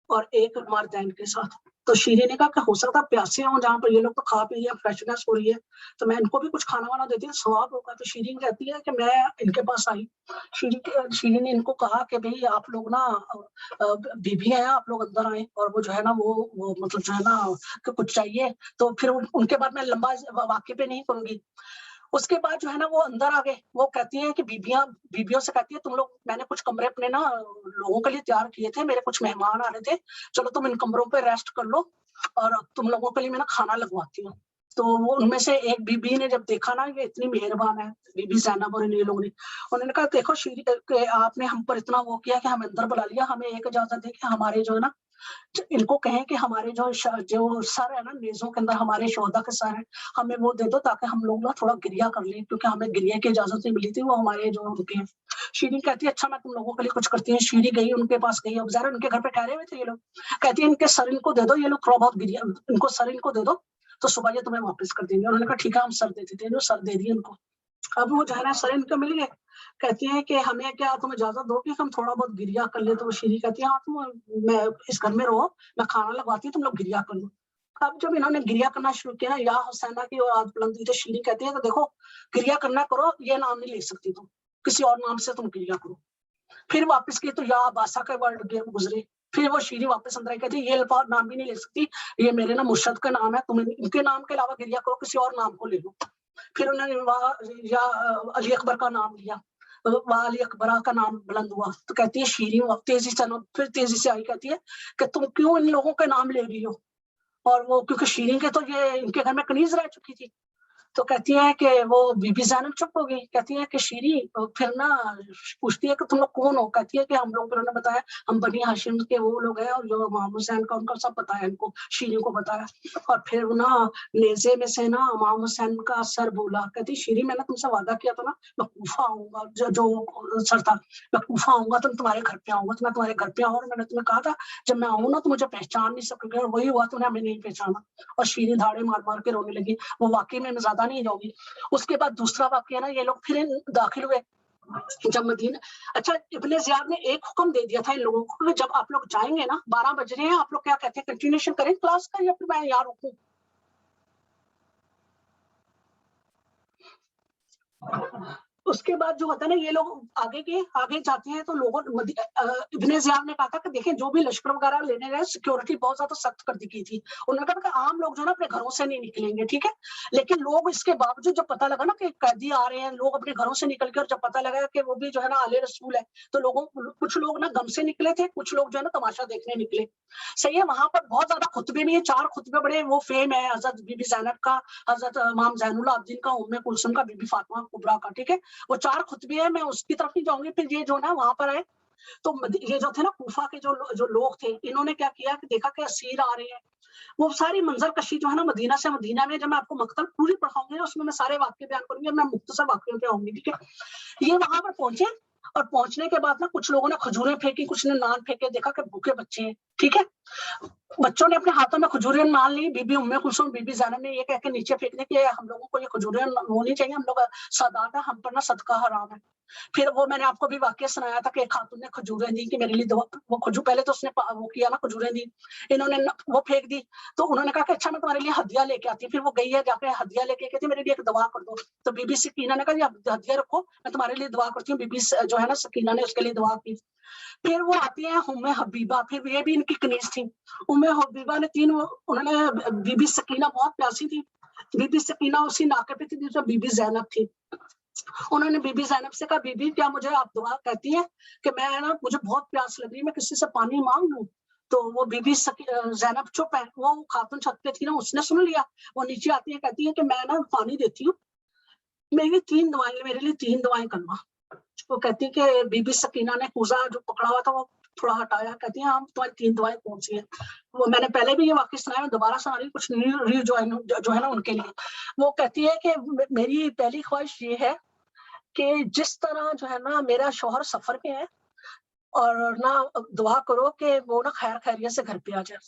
اور ایک مرد ہے ان کے ساتھ. تو شیریں نے کہا کہ ہو سکتا پیاسے ہوں جہاں پر یہ لوگ تو کھا پی رہے ہیں, فریشنس ہو رہی ہے, تو میں ان کو بھی کچھ کھانا وانا دیتی ہوں ثواب ہوگا. تو شیریں کہتی ہے کہ میں ان کے پاس آئی. شیریں نے ان کو کہا کہ بھئی آپ لوگ نا بیوی ہیں, آپ لوگ اندر آئیں. اور وہ جو ہے نا وہ مطلب جو ہے نا کہ کچھ چاہیے. تو پھر ان کے بعد میں لمبا واقعے پہ نہیں کروں گی. اس کے بعد جو ہے نا وہ اندر آ گئے. وہ کہتی ہیں کہ بیویوں سے کہتی ہے تم لوگ, میں نے کچھ کمرے اپنے نا لوگوں کے لیے تیار کیے تھے, میرے کچھ مہمان آ رہے تھے, چلو تم ان کمروں پہ ریسٹ کر لو اور تم لوگوں کے لیے میں نا کھانا لگواتی ہوں. تو وہ ان میں سے ایک بی نے جب دیکھا نا یہ اتنی مہربان ہے بی بی زینب اور یہ لوگ نے, انہوں نے کہا دیکھو شیریں کہ آپ نے ہم پر اتنا وہ کیا کہ ہم اندر بلا لیا, ہمیں ایک اجازت دے کہ ہمارے جو ہے نا ان کو کہیں کہ ہمارے جو سر ہے نا نیزوں کے اندر ہمارے شہداء کے سر ہیں, ہمیں وہ دے دو تاکہ ہم لوگ نا تھوڑا گریا کر لیں, کیونکہ ہمیں گریے کی اجازت نہیں ملی تھی, وہ ہمارے جو ان کے. شیریں کہتی ہے اچھا میں تم لوگوں کے لیے کچھ کرتی ہوں. شیریں گئی ان کے پاس گئی, اب ظاہر ان کے گھر پہ ٹھہرے ہوئے تھے یہ لوگ. کہتی ہے ان کے سر ان کو دے دو, یہ لوگ تھوڑا بہت گریا, ان کو سر ان کو دے دو تو صبح یہ تمہیں واپس کر دیں گے. انہوں نے کہا ٹھیک ہے ہم سر دیتے تھے, سر دے دیے ان کو. اب وہ جو ہے نا سر ان کو مل گئے. کہتی ہیں کہ ہمیں کیا تم اجازت دو کہ ہم تھوڑا بہت گریا کر لیں. تو وہ شیریں کہتی ہے ہاں تم میں اس گھر میں رہو, میں کھانا لگواتی ہوں, تم لوگ گریا کر لو. اب جب انہوں نے گریا کرنا شروع کیا یا حسینہ کی اور آج بلند ہوئی تو شیریں کہتی ہے کہ دیکھو گریا کرنا کرو, یہ نام نہیں لے سکتی تم, کسی اور نام سے تم گریا کرو. پھر واپس کی تو یا باسا کا ورڈ گزرے. پھر وہ شیریں واپس اندر آئی, کہتی یہ الفاظ نام بھی نہیں لے سکتی, یہ میرے نا مرشد کا نام ہے, تم ان کے نام کے علاوہ گریا کرو, کسی اور نام کو لے لو. پھر انہوں نے یا علی اکبر کا نام لیا, علی اکبرہ کا نام بلند ہوا. تو کہتی ہے شیریں تیزی سے پھر تیزی سے آئی, کہتی ہے کہ تم کیوں ان لوگوں کے نام لے رہی ہو. اور وہ کیونکہ شیریں کے تو یہ ان کے گھر میں کنیز رہ چکی تھی. تو کہتی ہیں کہ وہ بی بی زینب چپ ہو گئی. کہتی ہیں کہ شیریں پھر نا پوچھتی ہے کہ تم لوگ کون ہو. کہتی ہے کہ ہم لوگ, انہوں نے بتایا ہم بنی ہاشم کے وہ لوگ ہیں, اور جو امام حسین کا ان کا سب بتایا ان کو, شیریں کو بتایا. اور پھر نا نیزے میں سے نا امام حسین کا سر بولا. کہتی شیریں میں نے تم سے وعدہ کیا تھا نا میں کوفہ آؤں گا, جو سر تھا میں کوفہ آؤں گا تو تمہارے گھر پہ آؤں گا, تو میں تمہارے گھر پہ آؤں, اور میں نے تمہیں کہا تھا جب میں آؤں نا تو مجھے پہچان نہیں سکے گا, اور وہی ہوا, تم نے ہمیں نہیں پہچانا. اور شیریں دھاڑے مار مار کے رونے لگی. وہ واقعی میں زیادہ نہیں جاؤں گی. اس کے بعد دوسرا واقعہ نا یہ لوگ پھر داخل ہوئے جب مدینہ. اچھا ابن زیاد نے ایک حکم دے دیا تھا ان لوگوں کو کہ جب آپ لوگ جائیں گے نا 12 بج رہے ہیں, آپ لوگ کیا کہتے ہیں کنٹینیوشن کریں کلاس کا یا پھر میں یہاں رکوں. اس کے بعد جو ہوتا ہے نا یہ لوگ آگے جاتے ہیں تو لوگوں ابن زیاد نے کہا تھا کہ دیکھیں جو بھی لشکر وغیرہ لینے گئے سیکورٹی بہت زیادہ سخت کر دی گئی تھی. انہوں نے کہا کہ عام لوگ جو ہے نا اپنے گھروں سے نہیں نکلیں گے, ٹھیک ہے. لیکن لوگ اس کے باوجود جب پتہ لگا نا کہ قیدی آ رہے ہیں, لوگ اپنے گھروں سے نکل کے, اور جب پتہ لگا کہ وہ بھی جو ہے نا آل رسول ہے, تو کچھ لوگ نا غم سے نکلے تھے, کچھ لوگ جو ہے نا تماشا دیکھنے نکلے. صحیح ہے, وہاں پر بہت زیادہ خطبے بھی ہیں, 4 خطبے بڑے وہ فیم ہے, حضرت بی بی زینب کا, حضرت امام زین العابدین کا, ام کلثوم کا, بی بی فاطمہ کبریٰ کا, ٹھیک ہے. وہ 4 خطبے ہیں, میں اس کی طرف نہیں جاؤں گی. پھر یہ جو نا وہاں پر ہے تو یہ جو تھے نا کوفہ کے جو لوگ تھے, انہوں نے کیا کیا کہ دیکھا کہ اسیر آ رہے ہیں. وہ ساری منظر کشی جو ہے نا مدینہ سے مدینہ میں, جب میں آپ کو مقتل پوری پڑھاؤں گی اس میں سارے واقعے بیان کروں گی, میں مختصر واقعوں پہ آؤں گی, ٹھیک ہے. یہ وہاں پر پہنچے, اور پہنچنے کے بعد نا کچھ لوگوں نے کھجوریں پھینکی, کچھ نے نان پھینکے, دیکھا کہ بھوکے بچے ہیں, ٹھیک ہے. بچوں نے اپنے ہاتھوں میں کھجوریں نان لی. بی بی ام کلثوم بی بی زینب نے یہ کہہ کے نیچے پھینکنے کہ ہم لوگوں کو یہ کھجوریں ہونی چاہیے, ہم لوگ سادات ہیں, ہم پر نا صدقہ حرام ہے. پھر وہ میں نے آپ کو بھی واقعہ سنایا تھا کہ ایک خاتون نے کھجوریں دی کہ میرے لیے وہ کھجور, پہلے تو اس نے وہ کیا نا کھجوریں دی, انہوں نے وہ پھینک دی. تو انہوں نے کہا کہ اچھا میں تمہارے لیے ہدیہ لے کے آتی ہوں. پھر وہ گئی ہے جا کے ہدیہ لے کے کہتی میرے لیے ایک دعا کر دو. تو بی بی سکینہ نے کہا یہ ہدیہ رکھو, میں تمہارے لیے دعا کرتی ہوں. بی بی جو ہے نا سکینہ نے اس کے لیے دعا کی. پھر وہ آتی ہیں ام حبیبہ, پھر یہ بھی ان کی کنیز تھی. ام حبیبہ نے 3, انہوں نے بی بی سکینہ بہت پیاسی تھی. بی بی سکینہ اسی ناقے پہ تھی جو بی بی زینب تھی. انہوں نے بی بی زینب سے کہا بی بی کیا مجھے آپ دعا کہتی ہیں کہ میں نا مجھے بہت پیاس لگ رہی ہے, میں کسی سے پانی مانگ لوں. تو وہ بی بی زینب چپ ہے, وہ خاتون چھت پہ تھی نا, اس نے سن لیا. وہ نیچے آتی ہے, کہتی ہے کہ میں نا پانی دیتی ہوں. میری 3 دعائیں، میرے لیے 3 دعائیں کرنا. وہ کہتی ہے کہ بی بی سکینہ نے کوزہ جو پکڑا ہوا تھا وہ تھوڑا ہٹایا. کہتی ہیں ہاں تمہاری 3 دعائیں کون سی ہیں. وہ میں نے پہلے بھی یہ واقعہ سنایا, میں دوبارہ سنا رہی ہوں, کچھ نیو جو ہے نا ان کے لیے. وہ کہتی ہے کہ میری پہلی خواہش یہ ہے کہ جس طرح جو ہے نا میرا شوہر سفر پہ ہے, اور نا دعا کرو کہ وہ نا خیر خیریت سے گھر پہ آ جائے.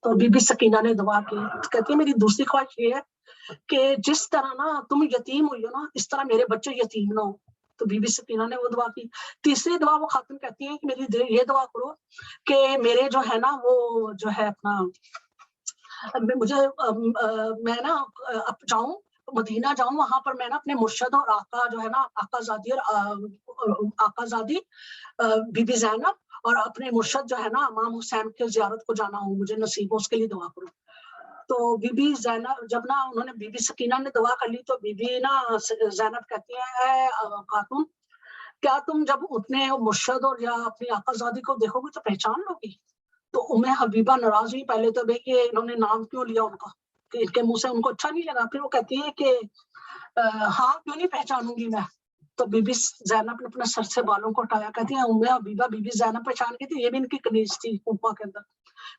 تو بی بی سکینہ نے دعا کی. کہتی ہے میری دوسری خواہش یہ ہے کہ جس طرح نا تم یتیم ہوئی ہو نا, اس طرح میرے بچے یتیم نہ ہو. تو بی بی سکینہ نے وہ دعا کی. تیسری دعا وہ خاتون کہتی ہیں کہ میری یہ دعا کرو کہ میرے جو ہے نا وہ جو ہے اپنا میں نا اب جاؤں مدینہ جاؤں, وہاں پر میں نا اپنے مرشد اور آقا جو ہے نا آقا زادی اور آقا زادی بی بی زینب اور اپنے مرشد جو ہے نا امام حسین کے زیارت کو جانا ہوں, مجھے نصیب ہو, اس کے لیے دعا کرو. تو بی بی زینب جب نا انہوں نے بی بی سکینہ نے دعا کر لی تو بی بی نا زینب کہتی ہے اے خاتون, کیا تم جب اپنے مرشد اور یا اپنی آقا زادی کو دیکھو گے تو پہچان لو گی؟ تو حبیبہ ناراض ہوئی پہلے تو بھائی کہ انہوں نے نام کیوں لیا ان کا, کہ ان کے منہ سے ان کو اچھا نہیں لگا. پھر وہ کہتی ہے کہ ہاں کیوں نہیں پہچانوں گی میں. تو بی بی زینب نے اپنے سر سے بالوں کو ہٹایا. کہتی ہے حبیبہ بی بی زینب پہچان گئی تھی, یہ بھی ان کی کنیز تھی کوفہ کے اندر.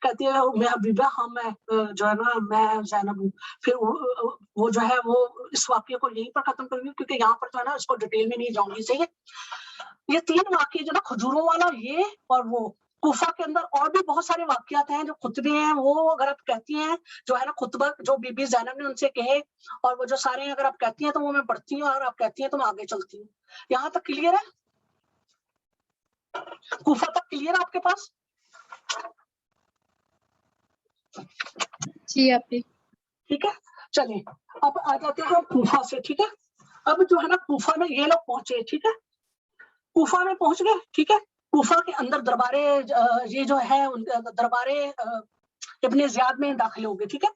کہتی ہے حبیبہ ہاں میں جو ہے نا میں زینب ہوں. پھر وہ جو ہے وہ اس واقعے کو یہیں پر ختم کروں گی کیونکہ یہاں پر جو ہے نا اس کو ڈیٹیل میں نہیں جاؤں گی. صحیح ہے, یہ 3 واقعے جو نا کھجوروں والا یہ اور وہ کوفہ کے اندر اور بھی بہت سارے واقعات ہیں جو خطبے ہیں, وہ اگر آپ کہتی ہیں جو ہے نا خطبہ جو بی بی زینب نے ان سے کہے اور وہ جو سارے ہیں اگر آپ کہتی ہیں تو وہ میں پڑھتی ہوں, اور آپ کہتی ہیں تو میں آگے چلتی ہوں. یہاں تک کلیئر ہے؟ کوفہ تک کلیئر ہے آپ کے پاس؟ جی آپ نے. ٹھیک ہے, چلیں اب آ جاتے ہیں کوفہ سے. ٹھیک ہے, اب جو ہے نا کوفہ میں یہ لوگ پہنچے. ٹھیک ہے, کوفہ میں پہنچ گئے. ٹھیک ہے, کوفہ کے اندر دربارے یہ جو ہے دربارے ابن زیاد میں داخل ہو گئے. ٹھیک ہے,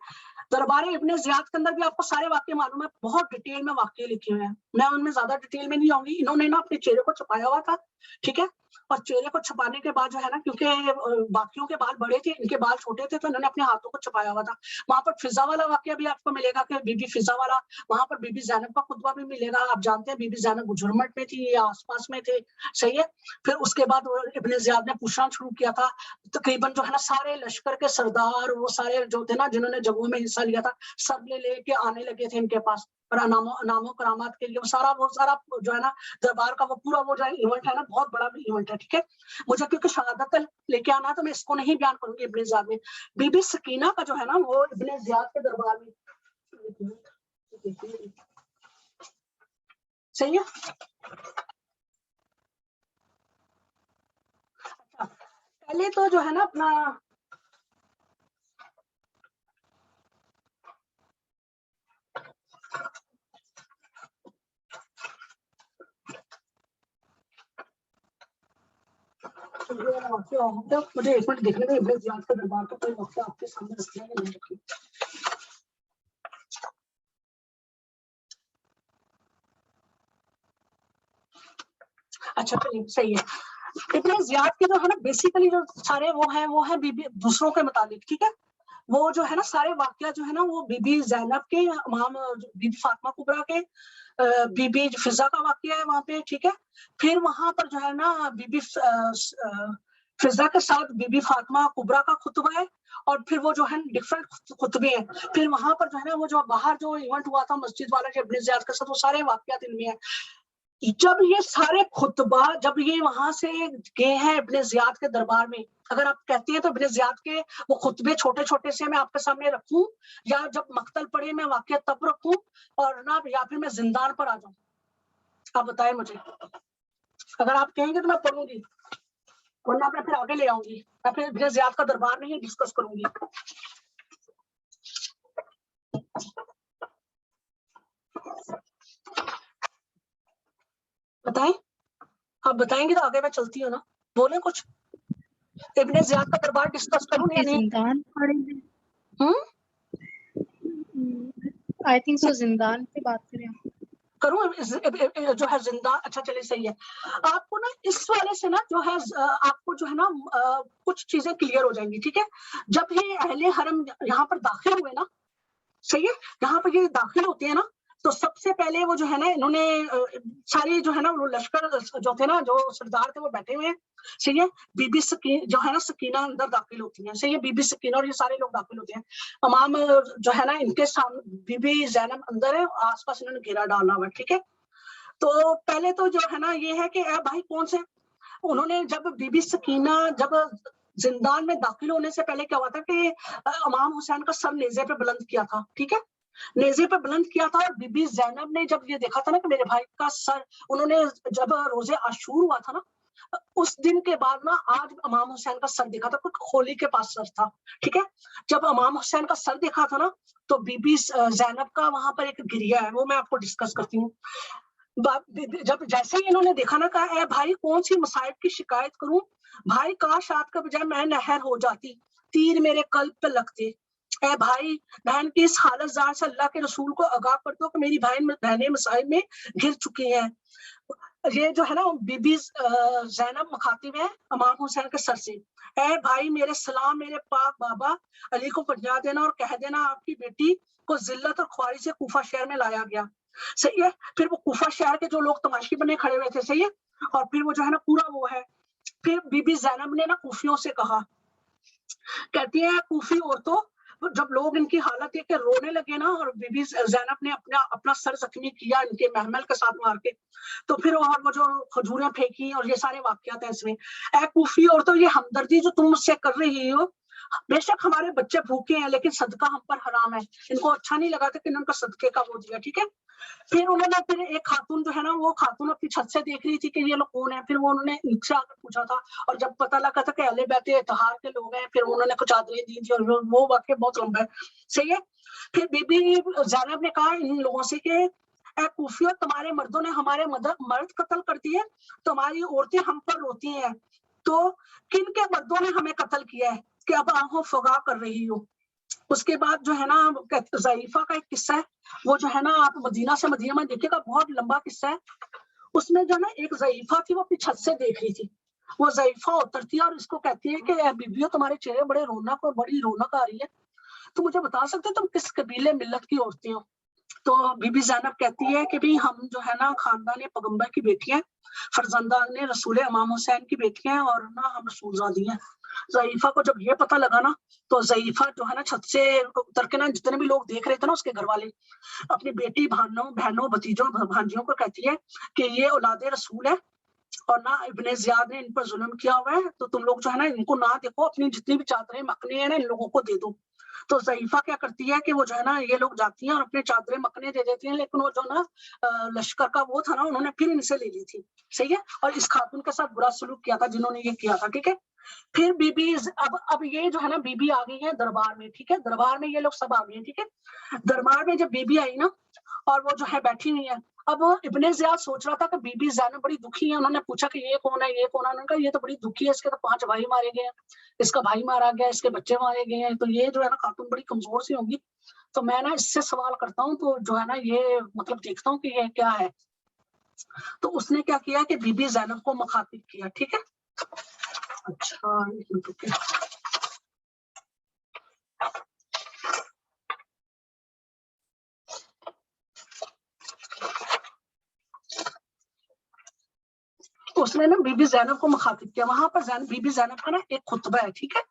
دربار ابن زیاد کے اندر بھی آپ کو سارے واقعے معلوم ہے, بہت ڈیٹیل میں واقعے لکھے ہوئے ہیں, میں ان میں زیادہ ڈیٹیل میں نہیں جاؤں گی. انہوں نے نا اپنے چہرے کو چھپایا ہوا تھا. ٹھیک ہے, اور چہرے کو چھپانے کے بعد جو ہے نا کیونکہ باقیوں کے بال بڑے تھے, ان کے بال چھوٹے تھے, تو انہوں نے اپنے ہاتھوں کو چھپایا ہوا تھا. وہاں پر فضا والا واقعہ بھی آپ کو ملے گا کہ بی بی فضا والا, وہاں پر بی بی زینب کا خطبہ بھی ملے گا. آپ جانتے ہیں بی بی زینب گجرمٹ میں تھی یا آس پاس میں تھے. صحیح ہے, پھر اس کے بعد ابن زیاد نے پوچھنا شروع کیا تھا. تقریباً جو ہے نا سارے لشکر کے سردار وہ سارے جو تھے نا جنہوں نے جنگوں میں حصہ لیا تھا, سب لے کے آنے لگے تھے ان کے پاس نام و کرامات کے لیے. وہ سارا جو ہے نا دربار کا وہ پورا وہ جو ایونٹ ہے نا, بہت بڑا ایونٹ ہے. ٹھیک ہے, مجھے کیونکہ شہادت لے کے آنا تو میں اس کو نہیں بیان کروں گی. ابن زیاد میں بی بی سکینہ کا جو ہے نا وہ ابن زیاد کے دربار میں. صحیح ہے, پہلے تو جو ہے نا اپنا مجھے ایک منٹ دیکھنے میں ابن زیاد کے دربار کا کوئی واقعہ آپ کے سامنے رکھنا ہے نہیں رکھنا. اچھا چلیے صحیح ہے. ابن زیاد کے جو ہے نا بیسیکلی جو سارے وہ ہیں دوسروں کے متعلق. ٹھیک ہے, وہ جو ہے نا سارے واقعات جو ہے نا وہ بی بی زینب کے, امام بی بی فاطمہ کبریٰ کے, بی بی فضا کا واقعہ ہے وہاں پہ. ٹھیک ہے, پھر وہاں پر جو ہے نا بی بی فضا کے ساتھ بی بی فاطمہ کبریٰ کا خطبہ ہے, اور پھر وہ جو ہے ڈفرینٹ خطبے ہیں. پھر وہاں پر جو ہے نا وہ جو باہر جو ایونٹ ہوا تھا مسجد والا ابن زیاد کے ساتھ, وہ سارے واقعات ان میں ہیں. جب یہ سارے خطبہ جب یہ وہاں سے گئے ہیں ابن زیاد کے دربار میں, اگر آپ کہتے ہیں تو ابن زیاد کے وہ خطبے چھوٹے چھوٹے سے میں آپ کے سامنے رکھوں, یا جب مقتل پڑے میں واقعہ تب رکھوں, اور نہ یا پھر میں زندان پر آ جاؤں؟ آپ بتائیں مجھے. اگر آپ کہیں گے تو میں پڑھوں گی, ورنہ میں پھر آگے لے آؤں گی. میں پھر ابن زیاد کا دربار نہیں ڈسکس کروں گی. بتائیں, آپ بتائیں گے تو آگے میں چلتی ہوں نا. بولیں کچھ. ابن زیاد کا دربار ڈسکس کروں یا نہیں؟ زندان پڑے ہیں, آئی تھنک سو زندان کی بات کریں کروں جو ہے زندان. اچھا چلے صحیح ہے. آپ کو نا اس والے سے نا جو ہے آپ کو جو ہے نا کچھ چیزیں کلیئر ہو جائیں گی. ٹھیک ہے, جب یہ اہل حرم یہاں پر داخل ہوئے نا, صحیح ہے, یہاں پر یہ داخل ہوتے ہیں نا, تو سب سے سے پہلے وہ جو ہے نا انہوں نے ساری جو ہے نا وہ لشکر جو تھے نا جو سردار تھے وہ بیٹھے ہوئے ہیں, صحیح ہے. بی بی سکینہ جو ہے نا سکینہ اندر داخل ہوتی ہیں, صحیح ہے, بی بی سکینہ اور یہ سارے لوگ داخل ہوتے ہیں. امام جو ہے نا ان کے سامنے بی بی زینب اندر ہے, آس پاس انہوں نے گھیرا ڈالا ہوا ہے, ٹھیک ہے. تو پہلے تو جو ہے نا یہ ہے کہ اے بھائی کون سے, انہوں نے جب بی بی سکینہ جب زندان میں داخل ہونے سے پہلے کیا ہوا تھا کہ امام حسین کا سر نیزے پہ بلند کیا تھا, ٹھیک ہے, نیزے پہ بلند کیا تھا. اور بی بی زینب نے جب یہ دیکھا تھا نا کہ میرے بھائی کا سر, انہوں نے جب روزے عاشور ہوا تھا نا اس دن کے بعد نا آج امام حسین کا سر دیکھا تھا, کوئی کھولی کے پاس سر تھا, ٹھیک ہے. جب امام حسین کا سر دیکھا تھا نا تو بی بی زینب کا وہاں پر ایک گریہ ہے, وہ میں آپ کو ڈسکس کرتی ہوں. جب جیسے ہی انہوں نے دیکھا نا, کہا اے بھائی کون سی مصائب کی شکایت کروں, بھائی کاش رات کا بجائے میں نہر ہو جاتی, تیر میرے قلب پہ لگتے. اے بھائی بہن کی اس حالت زار سے اللہ کے رسول کو آگاہ کر دو کہ میری بہنیں مصائب میں گر چکی ہیں. یہ جو ہے نا بی بی زینب مخاطب ہے امام حسین کے سر سے, اے بھائی میرے سلام میرے پاک بابا علی کو پہنچا دینا اور کہہ دینا آپ کی بیٹی کو ذلت اور خواری سے کوفہ شہر میں لایا گیا, صحیح ہے. پھر وہ کوفہ شہر کے جو لوگ تماشی بنے کھڑے ہوئے تھے, صحیح ہے, اور پھر وہ جو ہے نا پورا وہ ہے. پھر بی بی زینب نے نا کوفیوں سے کہا, کہتی ہے کوفی عورتوں, جب لوگ ان کی حالت یہ کہ رونے لگے نا, اور بی بی زینب نے اپنا سر زخمی کیا ان کے محمل کے ساتھ مار کے, تو پھر وہ جو کھجوریں پھینکی اور یہ سارے واقعات ہیں اس میں. اے کوفی عورتوں یہ ہمدردی جو تم مجھ سے کر رہی ہو, بے شک ہمارے بچے بھوکے ہیں لیکن صدقہ ہم پر حرام ہے. ان کو اچھا نہیں لگا تھا کہ ان کا صدقے کا وہ دیا, ٹھیک ہے. پھر انہوں نے پھر ایک خاتون جو ہے نا وہ خاتون اپنی چھت سے دیکھ رہی تھی کہ یہ لوگ کون ہیں, پھر وہ انہوں نے نیچے آ کر پوچھا تھا, اور جب پتہ لگا تھا کہ اہل بیت اطہار کے لوگ ہیں, پھر انہوں نے کچھ چادریں دی تھی, اور وہ واقعہ بہت لمبا ہے, صحیح ہے. پھر بی بی زینب نے کہا ان لوگوں سے کہ اے کوفیو تمہارے مردوں نے ہمارے مرد قتل کر دیے, تمہاری عورتیں ہم پر روتی ہیں, تو کن کے مردوں نے ہمیں قتل کیا ہے کہ اب آنکھوں فغا کر رہی ہو. اس کے بعد جو ہے نا ضعیفہ کا ایک قصہ ہے, وہ جو ہے نا آپ مدینہ سے مدینہ میں دیکھے گا, بہت لمبا قصہ ہے. اس میں جو ہے نا ایک ضعیفہ تھی, وہ اپنی چھت سے دیکھ رہی تھی, وہ ضعیفہ اترتی ہے اور اس کو کہتی ہے کہ اے بیبیو تمہارے چہرے بڑے رونق اور بڑی رونق آ رہی ہے, تو مجھے بتا سکتے تم کس قبیلے ملت کی عورتیں ہو. تو بی بی زینب کہتی ہے کہ بھی ہم جو ہے نا خاندان پیغمبر کی بیٹی ہیں, فرزندان رسول امام حسین کی بیٹی ہیں, اور نا ہم رسول زادی ہیں. ضعیفہ کو جب یہ پتہ لگا نا تو ضعیفہ جو ہے نا چھت سے اتر کے نا, جتنے بھی لوگ دیکھ رہے تھے نا اس کے گھر والے, اپنی بیٹی بہنوں بھتیجوں بھانجیوں کو کہتی ہے کہ یہ اولاد رسول ہے, اور نہ ابن زیاد نے ان پر ظلم کیا ہوا ہے, تو تم لوگ جو ہے نا ان کو نہ دیکھو, اپنی جتنی بھی چادریں مکنے ہیں نا ان لوگوں کو دے دو. تو ضعیفہ کیا کرتی ہے کہ وہ جو ہے نا یہ لوگ جاتی ہیں اور اپنے چادریں مکنے دے دیتی ہیں, لیکن وہ جو نا لشکر کا وہ تھا نا انہوں نے پھر ان سے لے لی تھی, صحیح ہے, اور اس خاتون کے ساتھ برا سلوک کیا تھا جنہوں نے یہ کیا تھا, ٹھیک ہے. پھر بی بی اب یہ جو ہے نا بی بی آ گئی ہے دربار میں, ٹھیک ہے, دربار میں یہ لوگ سب آ گئے ہیں, ٹھیک ہے. دربار میں جب بی بی آئی نا اور وہ جو ہے بیٹھی ہوئی ہے, اب ابن زیاد سوچ رہا تھا کہ بی بی زینب بڑی دکھی ہے, انہوں نے پوچھا کہ یہ کون ہے, یہ کون ہے, انہوں نے کہا یہ تو بڑی دکھی ہے, اس کے تو 5 بھائی مارے گئے ہیں, اس کا بھائی مارا گیا, اس کے بچے مارے گئے ہیں, تو یہ جو ہے نا خاتون بڑی کمزور سی ہوگی, تو میں نا اس سے سوال کرتا ہوں, تو جو ہے نا یہ مطلب دیکھتا ہوں کہ یہ کیا ہے. تو اس نے کیا کیا کہ بی بی زینب کو مخاطب کیا, ٹھیک ہے. اچھا اس نے نا بی بی زینب کو مخاطب کیا, وہاں پر بی بی زینب کا نا ایک خطبہ ہے, ٹھیک ہے.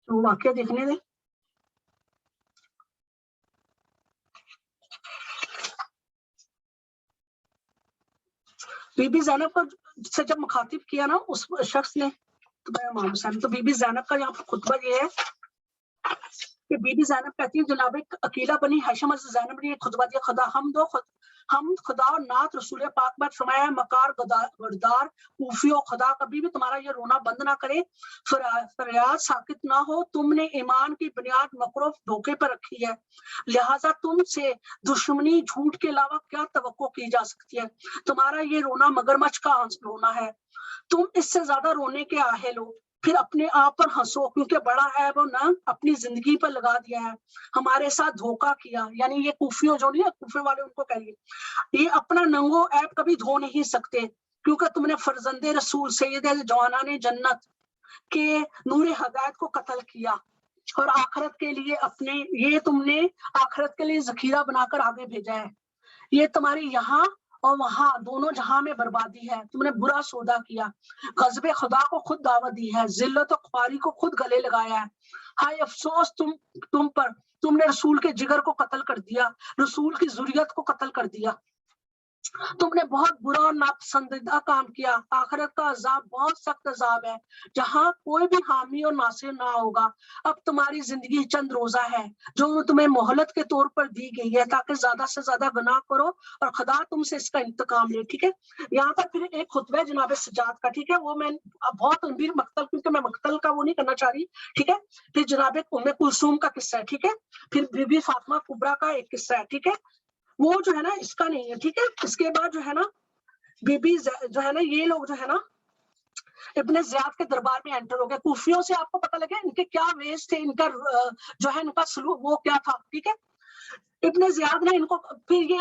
تو واقعہ دیکھنے دیں. بی بی زینب کو سے جب مخاطب کیا نا اس شخص نے, تو بی بی زینب کا یہاں پر خطبہ یہ ہے کہ بی بی زینب کہتی ہے جناب عقیلہ بنی ہاشم زینب نے یہ خطبہ دیا, خدا ہم خدا اور نعت رسول پاک پر فرمایا مکار گردار کوفیو, خدا کبھی بھی تمہارا یہ رونا بند نہ کرے, فریاد ساکت نہ ہو, تم نے ایمان کی بنیاد مکر و دھوکے پر رکھی ہے, لہٰذا تم سے دشمنی جھوٹ کے علاوہ کیا توقع کی جا سکتی ہے, تمہارا یہ رونا مگرمچھ کا رونا ہے, تم اس سے زیادہ رونے کے اہل ہو, پھر اپنے آپ پر ہنسو کیونکہ بڑا عیب نہ اپنی زندگی پر لگا دیا ہے, ہمارے ساتھ دھوکا کیا, یعنی یہ کوفیوں جو نہیں ہے, کوفے والے ان کو کہیے, یہ اپنا ننگو عیب کبھی دھو نہیں سکتے کیونکہ تم نے فرزند رسول سید جوانان جنت کے نور ہدایت کو قتل کیا, اور آخرت کے لیے اپنے یہ تم نے آخرت کے لیے ذخیرہ بنا کر آگے بھیجا ہے. یہ تمہاری یہاں اور وہاں دونوں جہاں میں بربادی ہے. تم نے برا سودا کیا, غضب خدا کو خود دعوت دی ہے, ذلت و خواری کو خود گلے لگایا ہے. ہائے افسوس تم پر, تم نے رسول کے جگر کو قتل کر دیا, رسول کی ذریت کو قتل کر دیا. تم نے بہت برا اور ناپسندیدہ کام کیا. آخرت کا عذاب بہت سخت عذاب ہے جہاں کوئی بھی حامی اور ناصر نہ ہوگا. اب تمہاری زندگی چند روزہ ہے جو تمہیں مہلت کے طور پر دی گئی ہے تاکہ زیادہ سے زیادہ گناہ کرو اور خدا تم سے اس کا انتقام لے. ٹھیک ہے, یہاں پر پھر ایک خطبہ ہے جناب سجاد کا. ٹھیک ہے, وہ میں بہت لمبی مقتل, کیونکہ میں مقتل کا وہ نہیں کرنا چاہ رہی. ٹھیک ہے, پھر جناب ام کلثوم کا قصہ ہے. ٹھیک ہے, پھر بی بی فاطمہ کبریٰ کا ایک قصہ ہے. ٹھیک ہے, وہ جو ہے نا اس کا نہیں ہے. ٹھیک ہے, اس کے بعد جو ہے نا بی بی جو ہے نا یہ لوگ جو ہے نا ابن زیاد کے دربار میں انٹر ہو گئے. کوفیوں سے آپ کو پتہ لگے ان کے کیا ویز تھے, ان کا جو ہے ان کا سلوک وہ کیا تھا. ٹھیک ہے, ابن زیاد نے ان کو پھر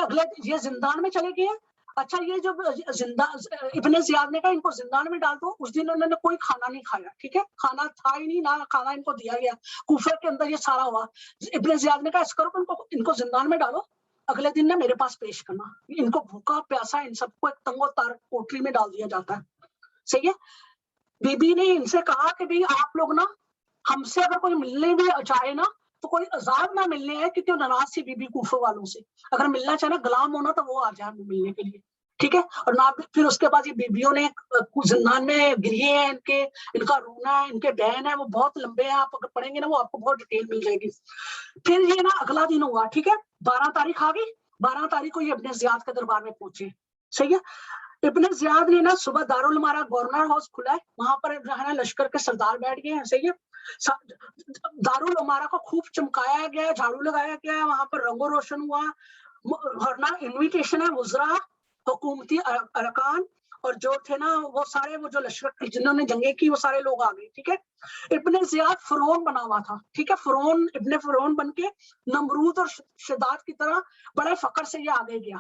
یہ زندان میں چلے گئے. اچھا, یہ جو ابن زیاد نے کہا ان کو زندان میں ڈال دو. اس دن انہوں نے کوئی کھانا نہیں کھایا. ٹھیک ہے, کھانا تھا ہی نہیں, نہ کھانا ان کو دیا گیا. کوفہ کے اندر یہ سارا ہوا. ابن زیاد نے کہا اس کرو, ان کو زندان میں ڈالو, اگلے دن نا میرے پاس پیش کرنا. ان کو بھوکا پیاسا ان سب کو ایک تنگ و تار کوٹری میں ڈال دیا جاتا ہے. صحیح ہے, بی بی نے ان سے کہا کہ بھی آپ لوگ نا ہم سے اگر کوئی ملنے بھی چاہے نا تو کوئی عذاب نہ ملنے ہے, کیونکہ ناراض تھی بی بی کوفہ والوں سے. اگر ملنا چاہے نا غلام ہونا تو وہ آ جائے ملنے کے لیے. ٹھیک ہے, اور نہ پھر اس کے بعد یہ بیبیوں نے زندان میں گریے ہیں, ان کا رونا ہے, ان کے بہن ہے, وہ بہت لمبے ہیں, آپ اگر پڑھیں گے نا وہ آپ کو بہت ڈیٹیل مل جائے گی. پھر یہ نا اگلا دن ہوا. ٹھیک ہے, 12 تاریخ آ گئی. 12 تاریخ کو یہ ابن زیاد کے دربار میں پہنچے. صحیح ہے, ابن زیاد نے نا صبح دارالعمارہ گورنر ہاؤس کھلا ہے, وہاں پر جو ہے نا لشکر کے سردار بیٹھ گئے ہیں. صحیح ہے, دارالعمارہ کو خوب چمکایا گیا, جھاڑو لگایا گیا, وہاں پر رنگ و روشن ہوا. اور نا انویٹیشن ہے وزراء, حکومتی ارکان اور جو تھے نا وہ سارے, وہ جو لشکر جنہوں نے جنگیں کی وہ سارے لوگ آ گئے. ٹھیک ہے, ابن زیاد فرعون بنا ہوا تھا. ٹھیک ہے, ابن فرعون بن کے نمرود اور شداد کی طرح بڑے فخر سے یہ آگے گیا.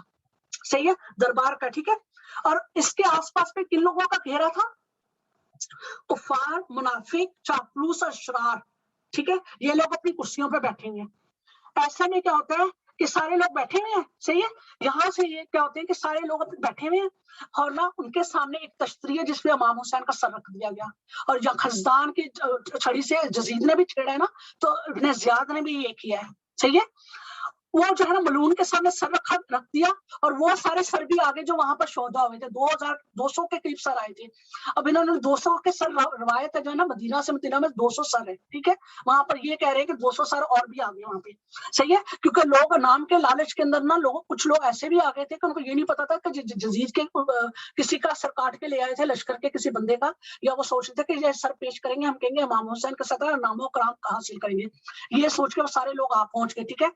صحیح ہے, دربار کا. ٹھیک ہے, اور اس کے آس پاس پہ کن لوگوں کا گھیرا تھا؟ کفار, منافق, چاپلوس اور اشرار. ٹھیک ہے, یہ لوگ اپنی کرسیوں پہ بیٹھے ہوئے ہیں. ایسا نہیں کیا ہوتا ہے کہ سارے لوگ بیٹھے ہوئے ہیں. صحیح ہے, یہاں سے یہ کیا ہوتے ہیں کہ سارے لوگ اپنے بیٹھے ہوئے ہیں اور نا ان کے سامنے ایک تشتری ہے جس پہ امام حسین کا سر رکھ دیا گیا. اور خزدان کی چھڑی سے جزید نے بھی چھیڑا ہے نا, تو ابن زیاد نے بھی یہ کیا ہے. صحیح ہے, وہ جو ہے نا ملعون کے سامنے سر رکھ دیا, اور وہ سارے سر بھی آگے جو وہاں پر شہدا ہوئے تھے, 2200 کے قریب سر آئے تھے. اب انہوں نے 200 کے سر, روایت ہے جو ہے نا مدینہ سے مدینہ میں 200 سر ہے. ٹھیک ہے, وہاں پر یہ کہہ رہے ہیں کہ 200 سر اور بھی آگے وہاں پہ. صحیح ہے, کیونکہ لوگ نام کے لالچ کے اندر نا کچھ لوگ ایسے بھی آگے تھے کہ ان کو یہ نہیں پتا تھا کہ جزید کے کسی کا سر کاٹ کے لے آئے تھے لشکر کے کسی بندے کا, یا وہ سوچ رہے تھے کہ یہ سر پیش کریں گے, ہم کہیں گے امام حسین کا صدر نام و کرام حاصل کریں گے. یہ سوچ کے وہ سارے لوگ آ پہنچ گئے. ٹھیک ہے,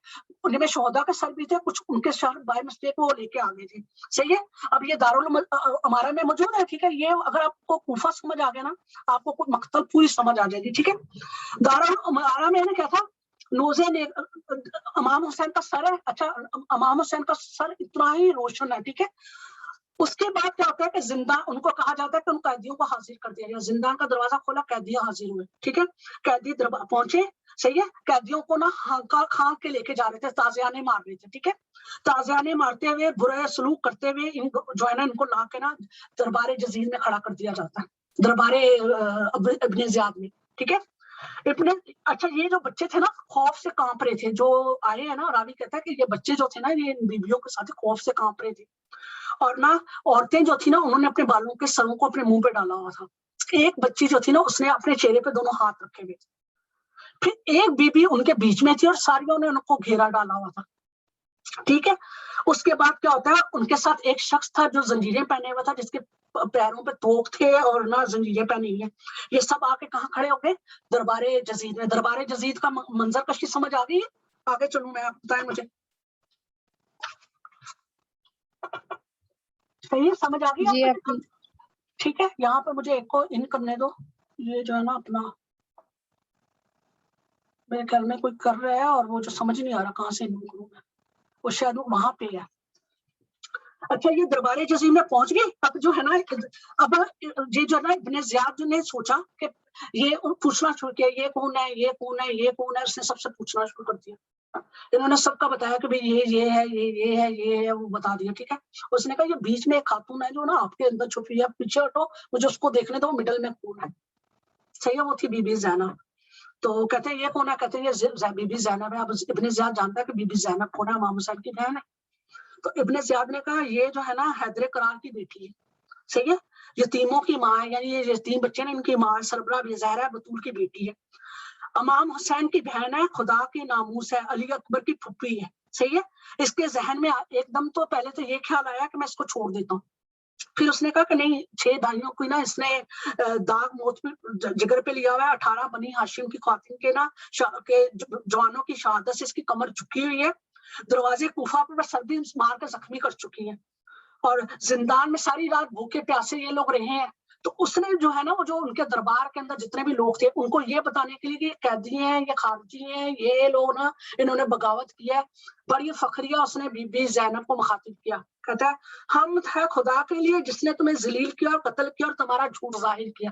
ان میں شہدا کے سر بھی تھے, کچھ ان کے سر بائی مسٹیک وہ لے کے آگے تھے. صحیح ہے, اب یہ دارالعمارہ میں موجود ہے. ٹھیک ہے, یہ اگر آپ کو کوفہ سمجھ آ گیا نا آپ کو کوئی مقتل پوری سمجھ آ جائے گی. ٹھیک ہے, دارالعمارہ میں نے کیا تھا, نوزے نے امام حسین کا سر ہے. اچھا, امام حسین کا سر اتنا ہی روشن ہے. ٹھیک ہے, اس کے بعد کیا ہوتا ہے کہ زندان, ان کو کہا جاتا ہے کہ ان قیدیوں کو حاضر کر دیا گیا. زندان کا دروازہ کھولا, قیدی حاضر ہوئے. ٹھیک ہے, قیدی پہنچے. صحیح ہے, قیدیوں کو نا ہانک کے لے کے جا رہے تھے, تازیانے مار رہے تھے. ٹھیک ہے, تازیانے مارتے ہوئے, برے سلوک کرتے ہوئے جو ہے نا ان کو لا کے نا دربار جزید میں کھڑا کر دیا جاتا ہے, دربار ابن زیاد میں. ٹھیک ہے, اچھا, یہ جو بچے تھے نا خوف سے کانپ رہے تھے, جو آئے ہیں نا, راوی کہتا ہے کہ یہ بچے جو تھے نا یہ بیبیوں کے ساتھ خوف سے کانپ رہے تھے. اور نا عورتیں جو تھی نا انہوں نے اپنے بالوں کے سروں کو اپنے منہ پہ ڈالا ہوا تھا. ایک بچی جو تھی نا اس نے اپنے چہرے پہ دونوں ہاتھ رکھے ہوئے تھے. پھر ایک بی ان کے بیچ میں تھی اور ساریوں نے ان کو گھیرا ڈالا ہوا تھا. ٹھیک ہے, اس کے بعد کیا ہوتا ہے, ان کے ساتھ ایک شخص تھا جو زنجیریں پہنے ہوا تھا, جس کے پیروں پہ توق تھے اور نہ زنجیریں پہنی ہوئی ہیں. یہ سب آ کے کہاں کھڑے ہو گئے, دربار جزید میں. دربار جزید کا منظر کشی سمجھ آ گئی ہے؟ آگے چلوں میں, آپ بتائیں مجھے. صحیح سمجھ آ گئی جی آپ آپ کو؟ ٹھیک ہے, یہاں پہ مجھے ایک کو ان کرنے دو. یہ جو ہے نا اپنا میرے گھر میں کوئی کر رہا ہے اور وہ جو سمجھ نہیں آ رہا کہاں سے ان کروں میں, وہ شاید وہاں پہ ہے. اچھا یہ دربار جزیم میں پہنچ گئے. اب جو ہے نا اب یہ جو ہے نا ابن زیاد نے سوچا کہ یہ پوچھنا شروع کیا یہ کون ہے یہ کون ہے یہ کون ہے. اس نے سب سے پوچھنا شروع کر دیا. انہوں نے سب کا بتایا کہ بھائی یہ ہے یہ ہے وہ بتا دیا. ٹھیک ہے. اس نے کہا یہ بیچ میں ایک خاتون ہے جو نا آپ کے اندر چھپی ہے, پیچھے ہٹو مجھے اس کو دیکھنے دو مڈل میں کون ہے. صحیح ہے. وہ تھی بی بی زینب. تو کہتے ہیں یہ کون ہے, کہتے ہیں یہ بی بی زینب ہے. اب ابن زیاد جانتا ہے کہ بی بی زینب کون ہے, امام حسین کی بہن ہے. تو ابن زیاد نے کہا یہ جو ہے نا حیدر کرار کی بیٹی ہے. صحیح ہے. یتیموں کی ماں ہے, یعنی یہ یتیم بچے نے ان کی ماں سربراہ زہرا بطول کی بیٹی ہے. امام حسین کی بہن ہے, خدا کی ناموس ہے, علی اکبر کی پھپھی ہے. صحیح ہے. اس کے ذہن میں ایک دم تو پہلے تو یہ خیال آیا کہ میں اس کو چھوڑ دیتا ہوں. پھر اس نے کہا کہ نہیں 6 بھائیوں کو نا اس نے داغ موت پہ جگر پہ لیا ہوا ہے. 18 بنی ہاشم کی خواتین کے نا کے جوانوں کی شہادت سے اس کی کمر جھکی ہوئی ہے. دروازے کوفہ پر سردی مار کر زخمی کر چکی ہیں اور زندان میں ساری رات بھوکے پیاسے یہ لوگ رہے ہیں. تو اس نے جو ہے نا وہ جو ان کے دربار کے اندر جتنے بھی لوگ تھے ان کو یہ بتانے کے لیے کہ یہ قیدی ہیں یہ خارجی ہیں یہ لوگ نا انہوں نے بغاوت کی ہے. بڑی فخریہ اس نے بی بی زینب کو مخاطب کیا. کہتا ہے ہم ہے خدا کے لیے جس نے تمہیں ذلیل کیا اور قتل کیا اور تمہارا جھوٹ ظاہر کیا.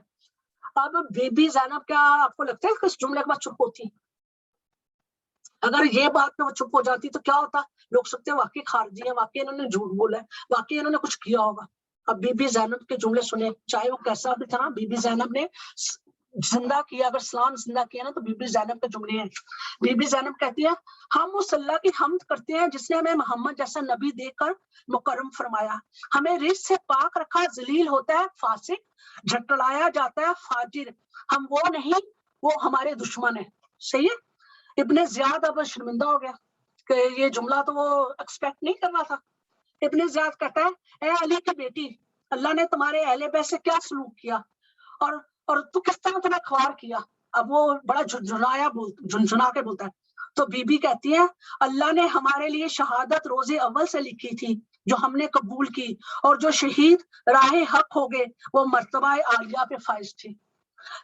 اب بی بی زینب کیا آپ کو لگتا ہے کہ اس جملے کے بعد چپ ہوتی؟ اگر یہ بات پہ وہ چپ ہو جاتی تو کیا ہوتا؟ لوگ سکتے واقعی خارجی ہیں, واقعی انہوں نے جھوٹ بولا ہے, واقعی انہوں نے کچھ کیا ہوگا. اب بی بی زینب کے جملے سنیں, چاہے وہ کیسا بھی تھا. بی بی زینب نے زندہ کیا, اگر اسلام زندہ کیا نا تو بی بی زینب کے جملے ہیں. بی بی زینب کہتی ہے ہم اس اللہ کی حمد کرتے ہیں جس نے ہمیں محمد جیسا نبی دے کر مکرم فرمایا, ہمیں رزق سے پاک رکھا, ذلیل ہوتا ہے فاسق, جھٹلایا جاتا ہے فاجر, ہم وہ نہیں وہ ہمارے دشمن ہیں. صحیح ہے. ابن زیاد اب شرمندہ ہو گیا کہ یہ جملہ تو وہ ایکسپیکٹ نہیں کر رہا تھا. ابن زیاد کہتا ہے اے علی کی بیٹی, اللہ نے تمہارے اہل بیت سے کیا سلوک کیا اور تو کس طرح تمہیں خوار کیا. اب وہ بڑا جھنجھنا کے بولتا ہے. تو بی بی کہتی ہے اللہ نے ہمارے لیے شہادت روز اول سے لکھی تھی جو ہم نے قبول کی, اور جو شہید راہ حق ہو گئے وہ مرتبہ عالیہ پہ فائز تھی.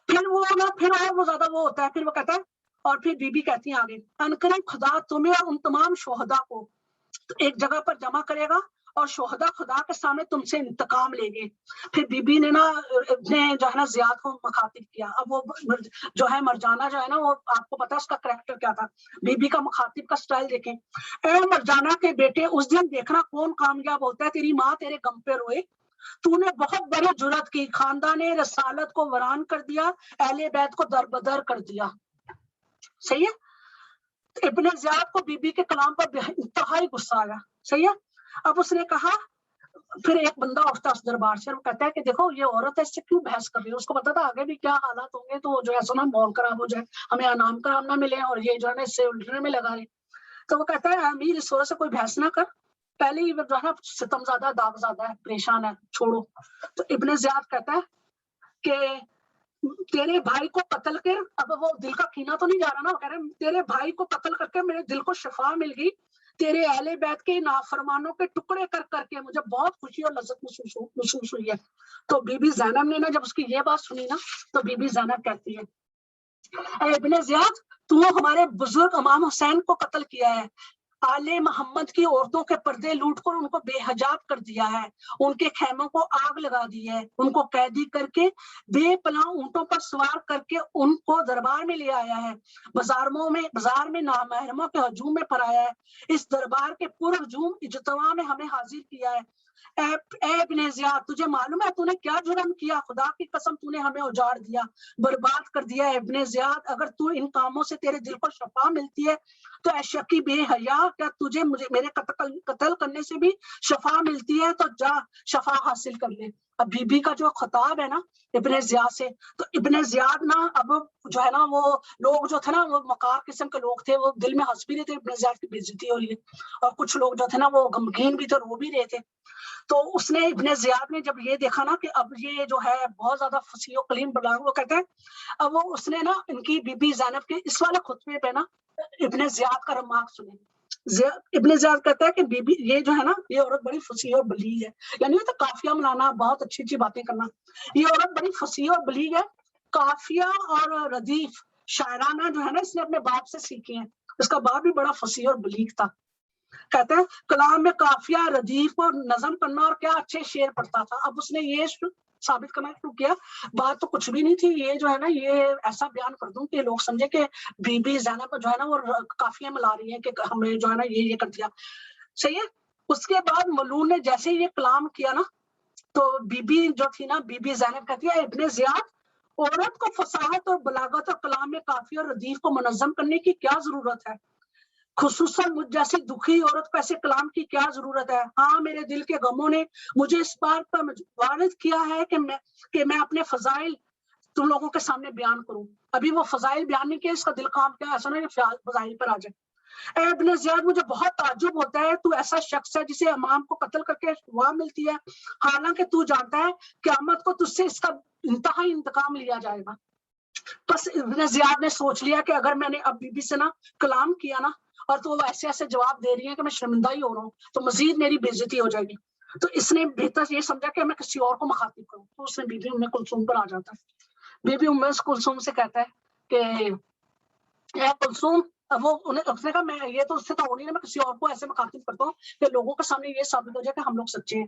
پھر وہ نا پھر اور وہ زیادہ وہ ہوتا ہے. پھر وہ کہتا ہے اور پھر بی بی کہتی ہیں آگے انقریب خدا تمہیں اور ان تمام شہداء کو ایک جگہ پر جمع کرے گا اور شہداء خدا کے سامنے تم سے انتقام لیں گے. پھر بی بی نے نا ابن جو ہے نا زیاد کو مخاطب کیا. اب وہ جو ہے مرجانہ جو ہے نا وہ آپ کو پتا اس کا کریکٹر کیا تھا. بی بی کا مخاطب کا سٹائل دیکھیں. اے مرجانہ کے بیٹے اس دن دیکھنا کون کامیاب ہوتا ہے, تیری ماں تیرے غم پہ روئے, تو نے بہت بڑی جرات کی, خاندان رسالت کو ویران کر دیا, اہل بیت کو دربدر کر دیا. صحیح ہے. ابن زیاد کو بی بی کے کلام پر انتہائی غصہ آیا. صحیح ہے. اب اس نے کہا پھر ایک بندہ اٹھتا اس دربار سے, وہ کہتا ہے کہ دیکھو یہ عورت ہے, اس سے کیوں بحث کر رہی ہے. اس کو پتا تھا آگے بھی کیا حالات ہوں گے, تو جو ہے سنا ماحول خراب ہو جائے, ہمیں انعام کرام نہ ملے, اور یہ جو ہے نا اس سے الجھنے میں لگا رہے. تو وہ کہتا ہے امیر اس عورت سے کوئی بحث نہ کر, پہلے ہی جو ہے نا ستم زادہ داغ زادہ ہے, پریشان ہے, چھوڑو. تو ابن زیاد کہتا ہے کہ تیرے بھائی کو قتل کر, اب وہ دل کا کینہ تو نہیں جا رہا نا, وہ کہہ رہے تیرے بھائی کو قتل کر کے میرے دل کو شفا مل گئی, تیرے اہل بیت کے نافرمانوں کے ٹکڑے کر کر کے مجھے بہت خوشی اور لذت محسوس ہوئی ہے. تو بی بی زینب نے نا جب اس کی یہ بات سنی نا, تو بی بی زینب کہتی ہے اے ابن زیاد تو ہمارے بزرگ امام حسین کو قتل کیا ہے, آل محمد کی عورتوں کے پردے لوٹ کر ان کو بے حجاب کر دیا ہے, ان کے خیموں کو آگ لگا دی ہے, ان کو قیدی کر کے بے پناہ اونٹوں پر سوار کر کے ان کو دربار میں لے آیا ہے, بازار میں نامحرموں کے ہجوم میں پرایا ہے, اس دربار کے پر ہجوم اجتماع میں ہمیں حاضر کیا ہے. اے ابن زیاد تجھے معلوم ہے تو نے کیا جرم کیا, خدا کی قسم تو نے ہمیں اجاڑ دیا, برباد کر دیا. ابن زیاد اگر تو ان کاموں سے تیرے دل کو شفا ملتی ہے تو اے شکی بے حیا, کیا تجھے میرے قتل کرنے سے بھی شفا ملتی ہے, تو جا شفا حاصل کر لے. اب بی بی کا جو خطاب ہے نا ابن زیاد سے, تو ابن زیاد نا اب جو ہے نا وہ لوگ جو تھے نا وہ مکار قسم کے لوگ تھے, وہ دل میں ہنس بھی رہے تھے ابن زیاد کی بے عزتی ہو رہی ہے, اور کچھ لوگ جو تھے نا وہ غمگین بھی تھے, رو بھی رہے تھے. تو اس نے ابن زیاد نے جب یہ دیکھا نا کہ اب یہ جو ہے بہت زیادہ فصیح و کلیم بلاغ, وہ کہتا ہے اب وہ اس نے نا ان کی بی بی زینب کے اس والے خطبے پہ نا ابن زیاد کا رماق سنے. ابن زیاد کہتا ہے کہ بی بی یہ جو ہے نا یہ عورت بڑی فصیح اور بلیغ ہے, یعنی تو قافیہ ملانا, بہت اچھی اچھی باتیں کرنا. یہ عورت بڑی فصیح اور بلیغ ہے, قافیہ اور ردیف شاعرانہ جو ہے نا اس نے اپنے باپ سے سیکھی ہیں, اس کا باپ بھی بڑا فصیح اور بلیغ تھا. کہتے ہیں کلام میں قافیہ ردیف کو نظم کرنا اور کیا اچھے شعر پڑھتا تھا. اب اس نے یہ ثابت کرنا شروع کیا بات تو کچھ بھی نہیں تھی, یہ جو ہے نا یہ ایسا بیان کر دوں کہ لوگ سمجھے کہ بی بی زینب جو ہے نا وہ قافیہ ملا رہی ہے کہ ہمیں جو ہے نا یہ کر دیا. صحیح ہے. اس کے بعد ملون نے جیسے یہ کلام کیا نا تو بی بی جو تھی نا بی بی زینب کہتی ہے ابن زیاد عورت کو فصاحت اور بلاغت اور کلام میں قافیہ اور ردیف کو منظم کرنے کی کیا ضرورت ہے, خصوصاً مجھ جیسی دکھی عورت کو ایسے کلام کی کیا ضرورت ہے. ہاں میرے دل کے غموں نے مجھے اس بات پر وارد کیا ہے کہ میں اپنے فضائل تم لوگوں کے سامنے بیان کروں. ابھی وہ فضائل بیان نہیں کیا, اس کا دل کام کیا, ایسا نہیں کہ فضائل پر آ جائے. اے ابن زیاد مجھے بہت تعجب ہوتا ہے, تو ایسا شخص ہے جسے امام کو قتل کر کے دعا ملتی ہے, حالانکہ تو جانتا ہے قیامت کو تجھ سے اس کا انتہائی انتقام لیا جائے گا. بس ابن زیاد نے سوچ لیا کہ اگر میں نے اب بی بی سے نا کلام کیا نا اور تو وہ ایسے ایسے جواب دے رہی ہے کہ میں شرمندہ ہی ہو رہا ہوں تو مزید میری بے عزتی ہو جائے گی. تو اس نے بہتر یہ سمجھا کہ میں کسی اور کو مخاطب کروں, تو اس نے بی بی ام کلثوم پر آ جاتا ہے. بی بی ام کلثوم سے کہتا ہے کہ اے کلثوم, وہ اس نے کہا میں یہ تو اس سے تو ہو نہیں ہے, میں کسی اور کو ایسے مخاطب کرتا ہوں کہ لوگوں کے سامنے یہ ثابت ہو جائے کہ ہم لوگ سچے ہیں.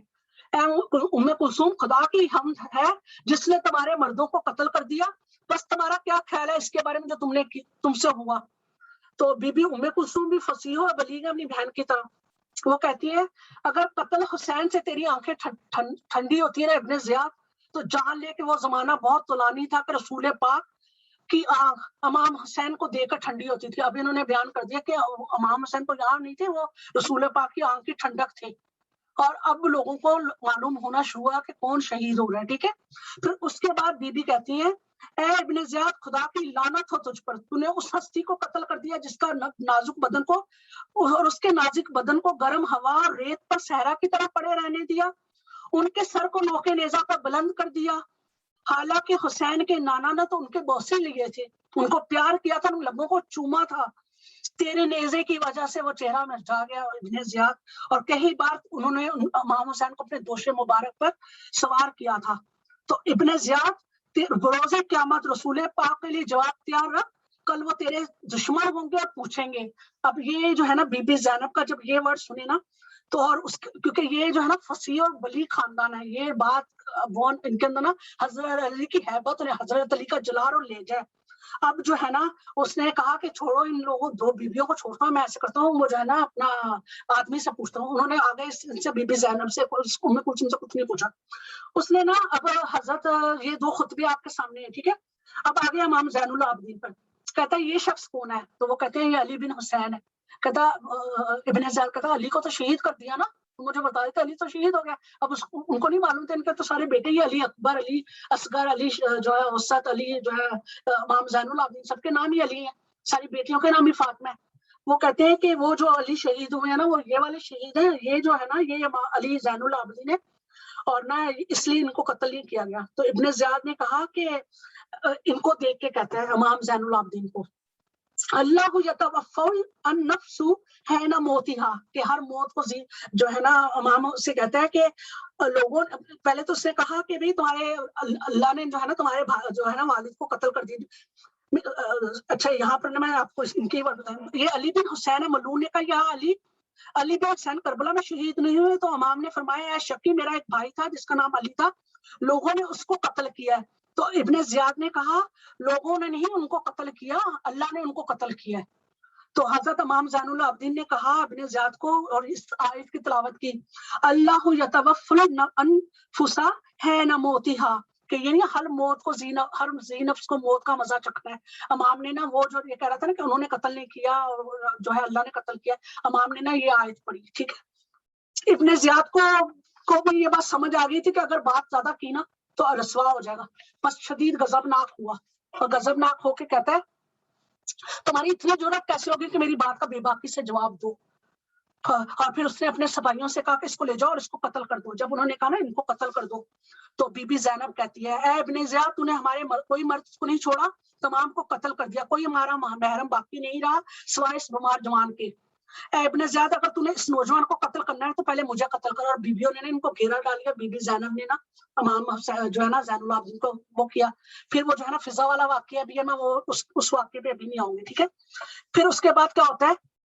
اے ام کلثوم, خدا کی حمد ہے جس نے تمہارے مردوں کو قتل کر دیا, بس تمہارا کیا خیال ہے اس کے بارے میں جو تم سے ہوا. تو بی بی ام کلثوم بھی فصیح و بلیغ ہے اپنی بہن کی طرح. وہ کہتی ہے اگر قتل حسین سے تیری آنکھیں ٹھنڈی ہوتی ہے نا ابن زیاد, تو جان لے کہ وہ زمانہ بہت طولانی تھا کہ رسول پاک کی آنکھ امام حسین کو دیکھ کر ٹھنڈی ہوتی تھی. اب انہوں نے بیان کر دیا کہ امام حسین کو یہاں نہیں تھے, وہ رسول پاک کی آنکھ کی ٹھنڈک تھے. اور اب لوگوں کو معلوم ہونا شروع ہوا کہ کون شہید ہو رہا ہے. ٹھیک ہے. پھر اس کے بعد بی بی کہتی ہے اے ابن زیاد خدا کی لعنت ہو تجھ پر, تو نے اس ہستی کو قتل کر دیا جس کا نازک بدن کو اور اس کے نازک بدن کو گرم ہوا اور ریت پر صحرا کی طرح پڑے رہنے دیا, ان کے سر کو نوکے نیزہ پر بلند کر دیا. حالانکہ حسین کے نانا نے تو ان کے بوسے لیے تھے, ان کو پیار کیا تھا, ان لبوں کو چوما تھا. تیرے نیزے کی وجہ سے وہ چہرہ مرجھا گیا ابن زیاد, اور کئی بار انہوں نے امام حسین کو اپنے دوش مبارک پر سوار کیا تھا. تو ابن زیاد بروز قیامت رسول پاک کے لیے جواب تیار رکھ, کل وہ تیرے دشمن ہوں گے اور پوچھیں گے. اب یہ جو ہے نا بی بی زینب کا جب یہ ورڈ سنے نا تو اور اس کیونکہ یہ جو ہے نا فصیح اور بلیغ خاندان ہے, یہ بات ان کے اندر نا حضرت علی کی ہیبت اور حضرت علی کا جلال اور لہجہ ہے. اب جو ہے نا اس نے کہا کہ چھوڑو ان لوگوں دو بیویوں کو چھوڑتا ہوں, میں ایسے کرتا ہوں وہ جو ہے نا اپنا آدمی سے پوچھتا ہوں. انہوں نے آگے ان سے بی بی زینب سے ام کلثوم سے کچھ نہیں پوچھا. اس نے نا اب حضرت یہ دو خطبے آپ کے سامنے ہیں, ٹھیک ہے. اب آگے امام زین العابدین پر کہتا ہے یہ شخص کون ہے, تو وہ کہتے ہیں یہ علی بن حسین ہے. کہتا ابن زیاد کہتا علی کو تو شہید کر دیا نا, تو مجھے بتا دیتے علی تو شہید ہو گیا. اب ان کو نہیں معلوم تھا, ان کے تو سارے بیٹے ہی علی اکبر, علی اصغر, علی جو ہے وسط, علی جو ہے امام زین العابدین, سب کے نام ہی علی ہیں, ساری بیٹیوں کے نام ہی فاطمہ ہے. وہ کہتے ہیں کہ وہ جو علی شہید ہوئے ہیں نا وہ یہ والے شہید ہیں, یہ جو ہے نا یہ علی زین العابدین ہے, اور نہ اس لیے ان کو قتل نہیں کیا گیا. تو ابن زیاد نے کہا کہ ان کو دیکھ کے کہتا ہے امام زین العابدین کو اللہ یتوفی النفس حین موتہا, کہ ہر موت کو جو ہے نا امام سے کہتا ہے کہ لوگوں پہلے تو اس نے کہا کہ بھئی تمہارے اللہ نے جو ہے نا تمہارے جو ہے نا والد کو قتل کر دی. اچھا یہاں پر میں آپ کو ان کی بات بتاؤں, یہ علی بن حسین ہے. ملعون نے کہا یا علی بن حسین کربلا میں شہید نہیں ہوئے, تو امام نے فرمایا اے شکی میرا ایک بھائی تھا جس کا نام علی تھا, لوگوں نے اس کو قتل کیا ہے. تو ابن زیاد نے کہا لوگوں نے نہیں ان کو قتل کیا, اللہ نے ان کو قتل کیا ہے. تو حضرت امام زین العابدین نے کہا ابن زیاد کو اور اس آیت کی تلاوت کی, اللہ یتوفی الانفس حین موتہا, کہ یعنی ہر موت کو ہر ذی نفس کو موت کا مزہ چکھنا ہے. امام نے نا وہ جو یہ کہہ رہا تھا نا کہ انہوں نے قتل نہیں کیا اور جو ہے اللہ نے قتل کیا, امام نے نا یہ آیت پڑھی. ٹھیک ہے. ابن زیاد کو بھی یہ بات سمجھ آ گئی تھی کہ اگر بات زیادہ کی نا تو رسوا ہو جائے گا, بس شدید غضبناک ہوا اور غضبناک ہو کے کہتا ہے تمہاری اتنی جرأت کیسے ہوگی کہ میری بات کا بے باکی سے جواب دو. اور پھر اس نے اپنے سپاہیوں سے کہا کہ اس کو لے جاؤ اور اس کو قتل کر دو. جب انہوں نے کہا نا ان کو قتل کر دو, تو بی بی زینب کہتی ہے اے ابن زیاد تو نے ہمارے کوئی مرد کو نہیں چھوڑا, تمام کو قتل کر دیا, کوئی ہمارا محرم باقی نہیں رہا سوائے اس بیمار جوان کے. اے ابن زیاد اگر تو نے اس نوجوان کو قتل کرنا ہے تو پہلے مجھے قتل کر. اور بیویوں نے ان کو گھیرا ڈال لیا. بی بی زینب نے نا امام جو ہے نا زین العابدین کو وہ کیا. پھر وہ جو ہے نا فضا والا واقعہ بھی ہے, میں وہ اس واقعے پہ ابھی نہیں آؤں گی. ٹھیک ہے. پھر اس کے بعد کیا ہوتا ہے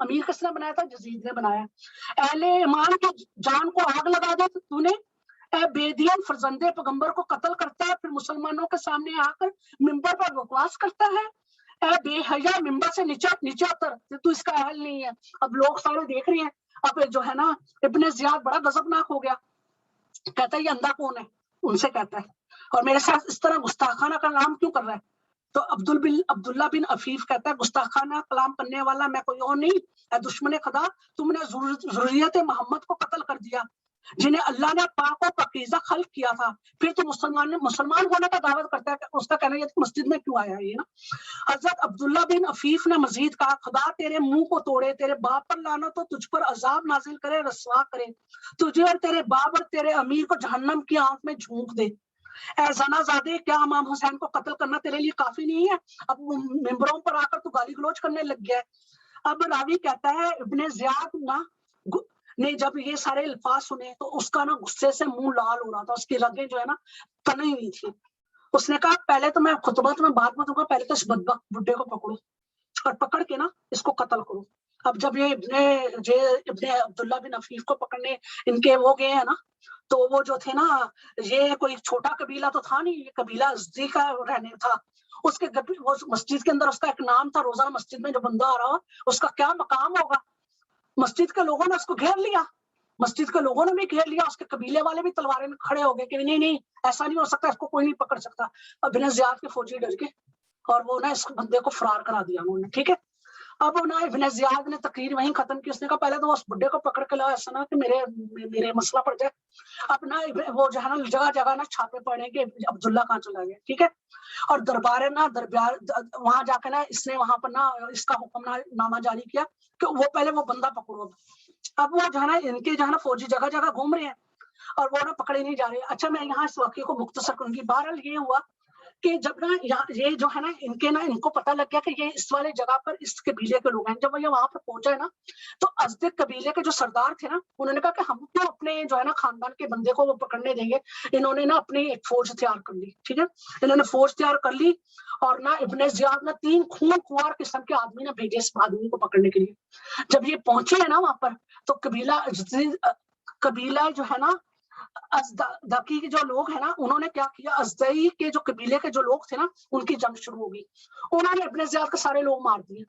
امیر کس نے بنایا تھا؟ یزید نے بنایا. اہل ایمان کی جان کو آگ لگا دے تو نے، اے بے دین فرزند پیغمبر کو قتل کرتا ہے، پھر مسلمانوں کے سامنے آ کر ممبر پر بکواس کرتا ہے. اے بے حیا ممبر سے نیچے اتر، تو اس کا اہل نہیں ہے. اب لوگ سارے دیکھ رہے ہیں. اب جو ہے نا ابن زیاد بڑا غضبناک ہو گیا، کہتا ہے یہ اندھا کون ہے؟ ان سے کہتا ہے اور میرے ساتھ اس طرح گستاخانہ کلام کیوں کر رہا ہے؟ تو عبداللہ بن عفیف کہتا ہے گستاخانہ کلام کرنے والا میں کوئی اور نہیں، اے دشمن خدا، تم نے ذریت محمد کو قتل کر دیا جنہیں اللہ نے پاک و پاکیزہ خلق کیا تھا، پھر تو مسلمان ہونے کا دعوت کرتا ہے. اس کا کہنا یہ کہ مسجد میں کیوں آیا ہے یہ نا. حضرت عبداللہ بن عفیف نے مزید کہا خدا تیرے منہ کو توڑے، تیرے باپ پر لعنت ہو، تجھ پر عذاب نازل کرے، رسوا کرے، تجھے اور تیرے باپ اور تیرے امیر کو جہنم کی آنکھ میں جھونک دے. اے زنا زادے، کیا امام حسین کو قتل کرنا تیرے لیے کافی نہیں ہے؟ اب ممبروں پر آ کر تو گالی گلوچ کرنے لگ گیا ہے. اب راوی کہتا ہے ابن زیاد نے جب یہ سارے الفاظ سنے تو اس کا نا غصے سے منہ لال ہو رہا تھا، اس کی رگیں جو ہے نا تنی ہوئی تھی. اس نے کہا پہلے تو میں خطبہ میں بات بتاؤں گا، پہلے تو اس بدبخت بڈھے کو پکڑو اور پکڑ کے نا اس کو قتل کرو. اب جب یہ ابن عبداللہ بن عفیف کو پکڑنے ان کے وہ گئے ہیں نا، تو وہ جو تھے نا یہ کوئی چھوٹا قبیلہ تو تھا نہیں، یہ قبیلہ ازدی کا رہنے تھا. اس کے وہ مسجد کے اندر اس کا ایک نام تھا، روزانہ مسجد میں جو بندہ آ رہا ہو اس کا کیا مقام ہوگا. مسجد کے لوگوں نے اس کو گھیر لیا، مسجد کے لوگوں نے بھی گھیر لیا، اس کے قبیلے والے بھی تلواریں میں کھڑے ہو گئے کہ نہیں ایسا نہیں ہو سکتا، اس کو کوئی نہیں پکڑ سکتا. ابن زیاد کے فوجی ڈر گئے اور وہ نا اس بندے کو فرار کرا دیا انہوں نے. ٹھیک ہے، اب نا ابن زیاد نے تقریر وہیں ختم کی. اس نے کہا پہلے تو اس بڈھے کو پکڑ کے لاؤ، ایسا نہ کہ میرے مسئلہ پڑ جائے. اب نا وہ جو ہے نا جگہ جگہ نا چھاپے پڑے کہ عبداللہ کہاں چلا گیا. ٹھیک ہے، اور دربار وہاں جا کے نا اس نے وہاں پر نا اس کا حکم نامہ جاری کیا کہ وہ پہلے وہ بندہ پکڑو. اب وہ جو ہے نا ان کے جو ہے نا فوجی جگہ جگہ گھوم رہے ہیں اور وہ نا پکڑے نہیں جا رہے. اچھا میں یہاں اس واقعے کو مختصر کروں گی. بہرحال یہ ہوا کہ جب نا یہ جو ہے نا ان کو پتا لگ گیا کہ یہ اس والے جگہ پر اس قبیلے کے لوگ ہیں. جب یہ وہاں پر پہنچے نا تو ازدک قبیلے کے جو سردار تھے نا انہوں نے کہا کہ ہم تو اپنے جو ہے نا خاندان کے بندے کو وہ پکڑنے دیں گے. انہوں نے نا اپنی ایک فوج تیار کر لی. ٹھیک ہے، انہوں نے فوج تیار کر لی اور نا ابن زیاد نے 3 خون خوار قسم کے آدمی نے بھیجے اس آدمی کو پکڑنے کے لیے. جب یہ پہنچے ہیں نا وہاں پر تو قبیلہ جو ہے نا ازدکی کے جو لوگ ہیں نا انہوں نے کیا کیا، ازدئی کے جو قبیلے کے جو لوگ تھے نا ان کی جنگ شروع ہو گئی. انہوں نے ابن زیاد کے سارے لوگ مار دیے.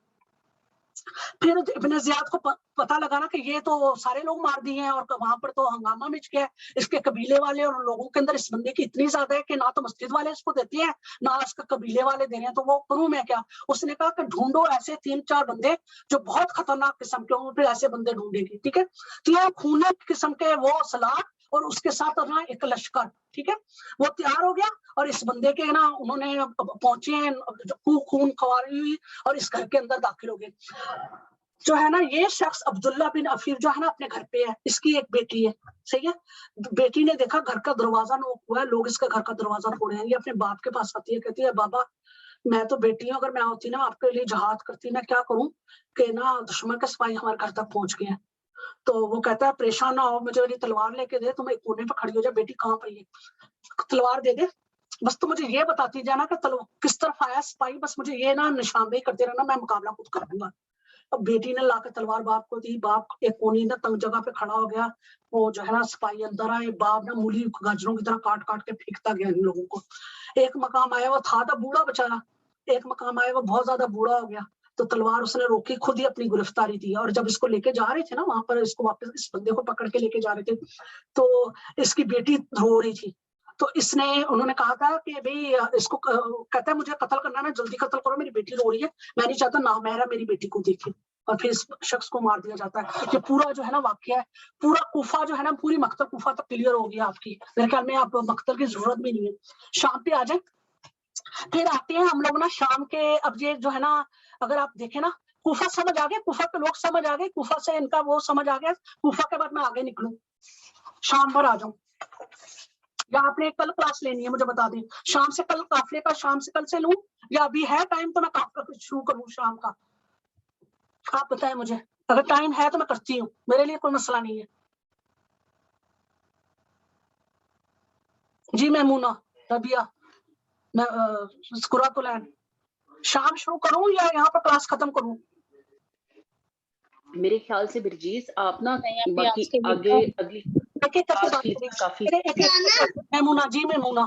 پھر ابن زیاد کو پتا لگا نا کہ یہ تو سارے لوگ مار دیے ہیں اور وہاں پر تو ہنگامہ مچ گیا. اس کے قبیلے والے اور لوگوں کے اندر اس بندے کی اتنی زیادہ ہے کہ نہ تو مسجد والے اس کو دیتے ہیں نہ اس کے قبیلے والے دے رہے ہیں، تو وہ کروں میں کیا. اس نے کہا کہ ڈھونڈو ایسے 3-4 بندے جو بہت خطرناک قسم کے ہوں، پھر ایسے بندے ڈھونڈے گی. ٹھیک ہے، تو یہ خونے قسم کے وہ سلاح اور اس کے ساتھ ایک لشکر. ٹھیک ہے، وہ تیار ہو گیا اور اس بندے کے نا انہوں نے پہنچے خون خواری ہوئی اور اس گھر کے اندر داخل ہو گئے. جو ہے نا یہ شخص عبداللہ بن عفیف جو ہے نا اپنے گھر پہ ہے، اس کی ایک بیٹی ہے. صحیح ہے، بیٹی نے دیکھا گھر کا دروازہ نوک ہوا ہے، لوگ اس کا گھر کا دروازہ توڑے ہیں. یہ اپنے باپ کے پاس آتی ہے، کہتی ہے بابا میں تو بیٹی ہوں، اگر میں ہوتی نا آپ کے لیے جہاد کرتی، میں کیا کروں کہ نا دشمن کے سپاہی ہمارے گھر تک پہنچ گئے ہیں. تو وہ کہتا ہے پریشان نہ ہو، مجھے میری تلوار لے کے دے، تم ایک کونے پہ کھڑی ہو جائے، بیٹی کہاں پہ ہے تلوار دے دے، بس تو مجھے یہ بتاتی جانا کہ کس طرف آیا سپاہی، بس مجھے یہ نا نشاندہی کرتے رہنا، میں مقابلہ خود کر دوں گا. اب بیٹی نے لا کے تلوار باپ کو دی. باپ ایک کونی نہ تنگ جگہ پہ کھڑا ہو گیا. وہ جو ہے نا سپاہی اندر آئے، باپ نے مولی گاجروں کی طرح کاٹ کاٹ کے پھینکتا گیا ان لوگوں کو. ایک مقام آیا وہ تھا بوڑھا بچارا، ایک مقام آیا وہ بہت زیادہ بوڑھا ہو گیا، تو تلوار اس نے روکی، خود ہی اپنی گرفتاری دی. اور جب اس کو لے کے جا رہے تھے نا وہاں پر اس کو واپس اس بندے کو پکڑ کے لے کے جا رہے تھے تو اس کی بیٹی رو رہی تھی. تو انہوں نے کہا تھا کہ بھئی اس کو کہتا ہے مجھے قتل کرنا، نا جلدی قتل کرو، میری بیٹی رو رہی ہے، میں نہیں چاہتا نامحرم میری بیٹی کو دیکھے. اور پھر اس شخص کو مار دیا جاتا ہے. یہ پورا جو ہے نا واقعہ ہے، پورا کوفہ جو ہے نا پوری مقتل کوفہ تک کلیئر ہو گیا آپ کی. میرے خیال میں آپ مقتل کی ضرورت بھی نہیں ہے. شام پہ آ جائیں. پھر آتے ہیں ہم لوگ نا شام کے. اب یہ جو ہے نا اگر آپ دیکھیں نا کوفہ سمجھ آ گیا، کوفہ کے لوگ سمجھ آ گئے، کوفہ سے ان کا وہ سمجھ آ گیا. کوفہ کے بعد میں آگے نکلوں، شام پر آ جاؤں، یا آپ نے کل کلاس لینی ہے مجھے بتا دیں، شام سے کل قافلے کا شام سے کل سے لوں یا ابھی ہے ٹائم تو میں قافلہ شروع کروں شام کا؟ آپ بتائیں مجھے، اگر ٹائم ہے تو میں کرتی ہوں، میرے لیے کوئی مسئلہ نہیں ہے. جی میمونہ، ربیہ، قرۃ العین، شام شروع کروں یا یہاں پر کلاس ختم کروں؟ میرے خیال سے برجیز آپ نا نہیں ابھی باقی آج کے آگے لیے اگلی ایک آج کے لیے کافی میمونہ جی میمونہ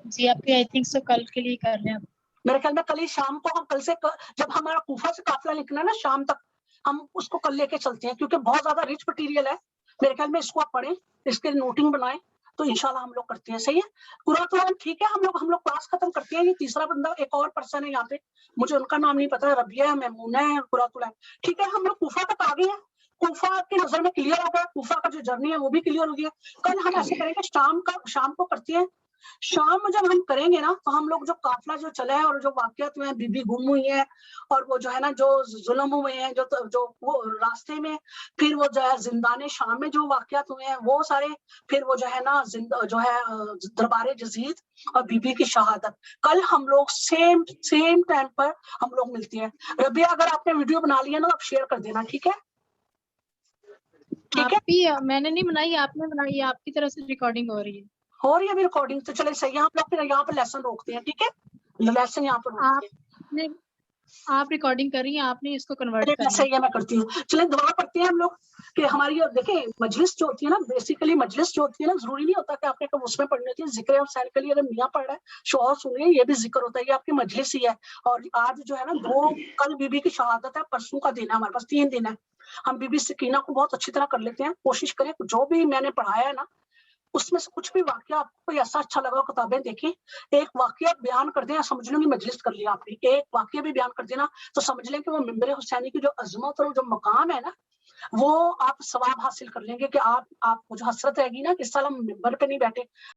جی ابھی آئی تھنک سو کل کے لیے کر رہے ہیں. میرے خیال میں کل ہی شام کو ہم کل سے جب ہمارا کوفہ سے قافلہ نکلا نا شام تک ہم اس کو کل لے کے چلتے ہیں کیونکہ بہت زیادہ ریچ مٹیریل ہے. میرے خیال میں اس کو آپ پڑھیں, اس کے نوٹنگ بنائیں تو انشاءاللہ ہم لوگ کرتے ہیں. صحیح ہے قرآن ٹھیک ہے. ہم لوگ کلاس ختم کرتے ہیں. یہ تیسرا بندہ ایک اور پرسن ہے یہاں پہ, مجھے ان کا نام نہیں پتا, ربیہ ہے, میمونہ ہے, قرۃ. ٹھیک ہے ہم لوگ کوفہ تک آ گئے ہیں. کوفہ کی نظر میں کلیئر ہو گیا, کوفہ کا جو جرنی ہے وہ بھی کلیئر ہو گیا. کل ہم ایسے کریں گے شام کو کرتے ہیں. شام میں جب ہم کریں گے نا تو ہم لوگ جو قافلہ جو چلا ہے اور جو واقعات ہوئے ہیں, بی بی گم ہوئی ہیں اور وہ جو ہے نا جو ظلم ہوئے ہیں جو وہ راستے میں, پھر وہ جو ہے زندان شام میں جو واقعات ہوئے ہیں وہ سارے, پھر وہ جو ہے نا جو ہے دربار جزید اور بی بی کی شہادت, کل ہم لوگ سیم ٹائم پر ہم لوگ ملتے ہیں. ربیہ اگر آپ نے ویڈیو بنا لیا نا آپ شیئر کر دینا. ٹھیک ہے ٹھیک آپ ہے. بھی میں نے نہیں بنائی, آپ نے بنائی ہے, آپ کی طرف سے ریکارڈنگ ہو رہی ہے. ہو رہی ہے ابھی ریکارڈنگ تو چلے صحیح ہے. ہم لوگ پھر یہاں پہ لیسن روکتے ہیں. ٹھیک ہے لیسن یہاں پر روکتے ہیں. آپ ریکارڈنگ کر رہی ہیں, آپ نے اس کو کنورٹ چلے کرنا صحیح ہے میں کرتی ہوں. چلیں دعا پڑھتے ہیں ہم لوگ کہ ہماری دیکھیں مجلس جو ہوتی ہے نا, بیسیکلی مجلس جو ہوتی ہے نا, ضروری نہیں ہوتا کہ آپ نے اس میں پڑھنی ہوتی ہے. ذکر حسین کے لیے اگر میاں پڑھ رہا ہے, شوہر سن رہے ہیں, یہ بھی ذکر ہوتا ہے, یہ آپ کی مجلس ہی ہے. اور آج جو ہے نا کل بی بی کی شہادت ہے, پرسوں کا دن ہے, ہمارے پاس 3 دن ہے. ہم بی بی سکینہ کو بہت اچھی طرح کر لیتے ہیں. کوشش کریں جو بھی میں نے پڑھایا ہے نا اس میں سے کچھ بھی واقعہ آپ کو کوئی ایسا اچھا لگا, کتابیں دیکھیں, ایک واقعہ بیان کر دیں, سمجھ لوں گی مجلس کر لیا آپ نے. ایک واقعہ بھی بیان کر دینا تو سمجھ لیں کہ وہ منبر حسینی کی جو عظمت اور جو مقام ہے نا وہ آپ ثواب حاصل کر لیں گے کہ آپ کو جو حسرت رہے گی نا کہ اس سال ہم منبر پہ نہیں بیٹھے,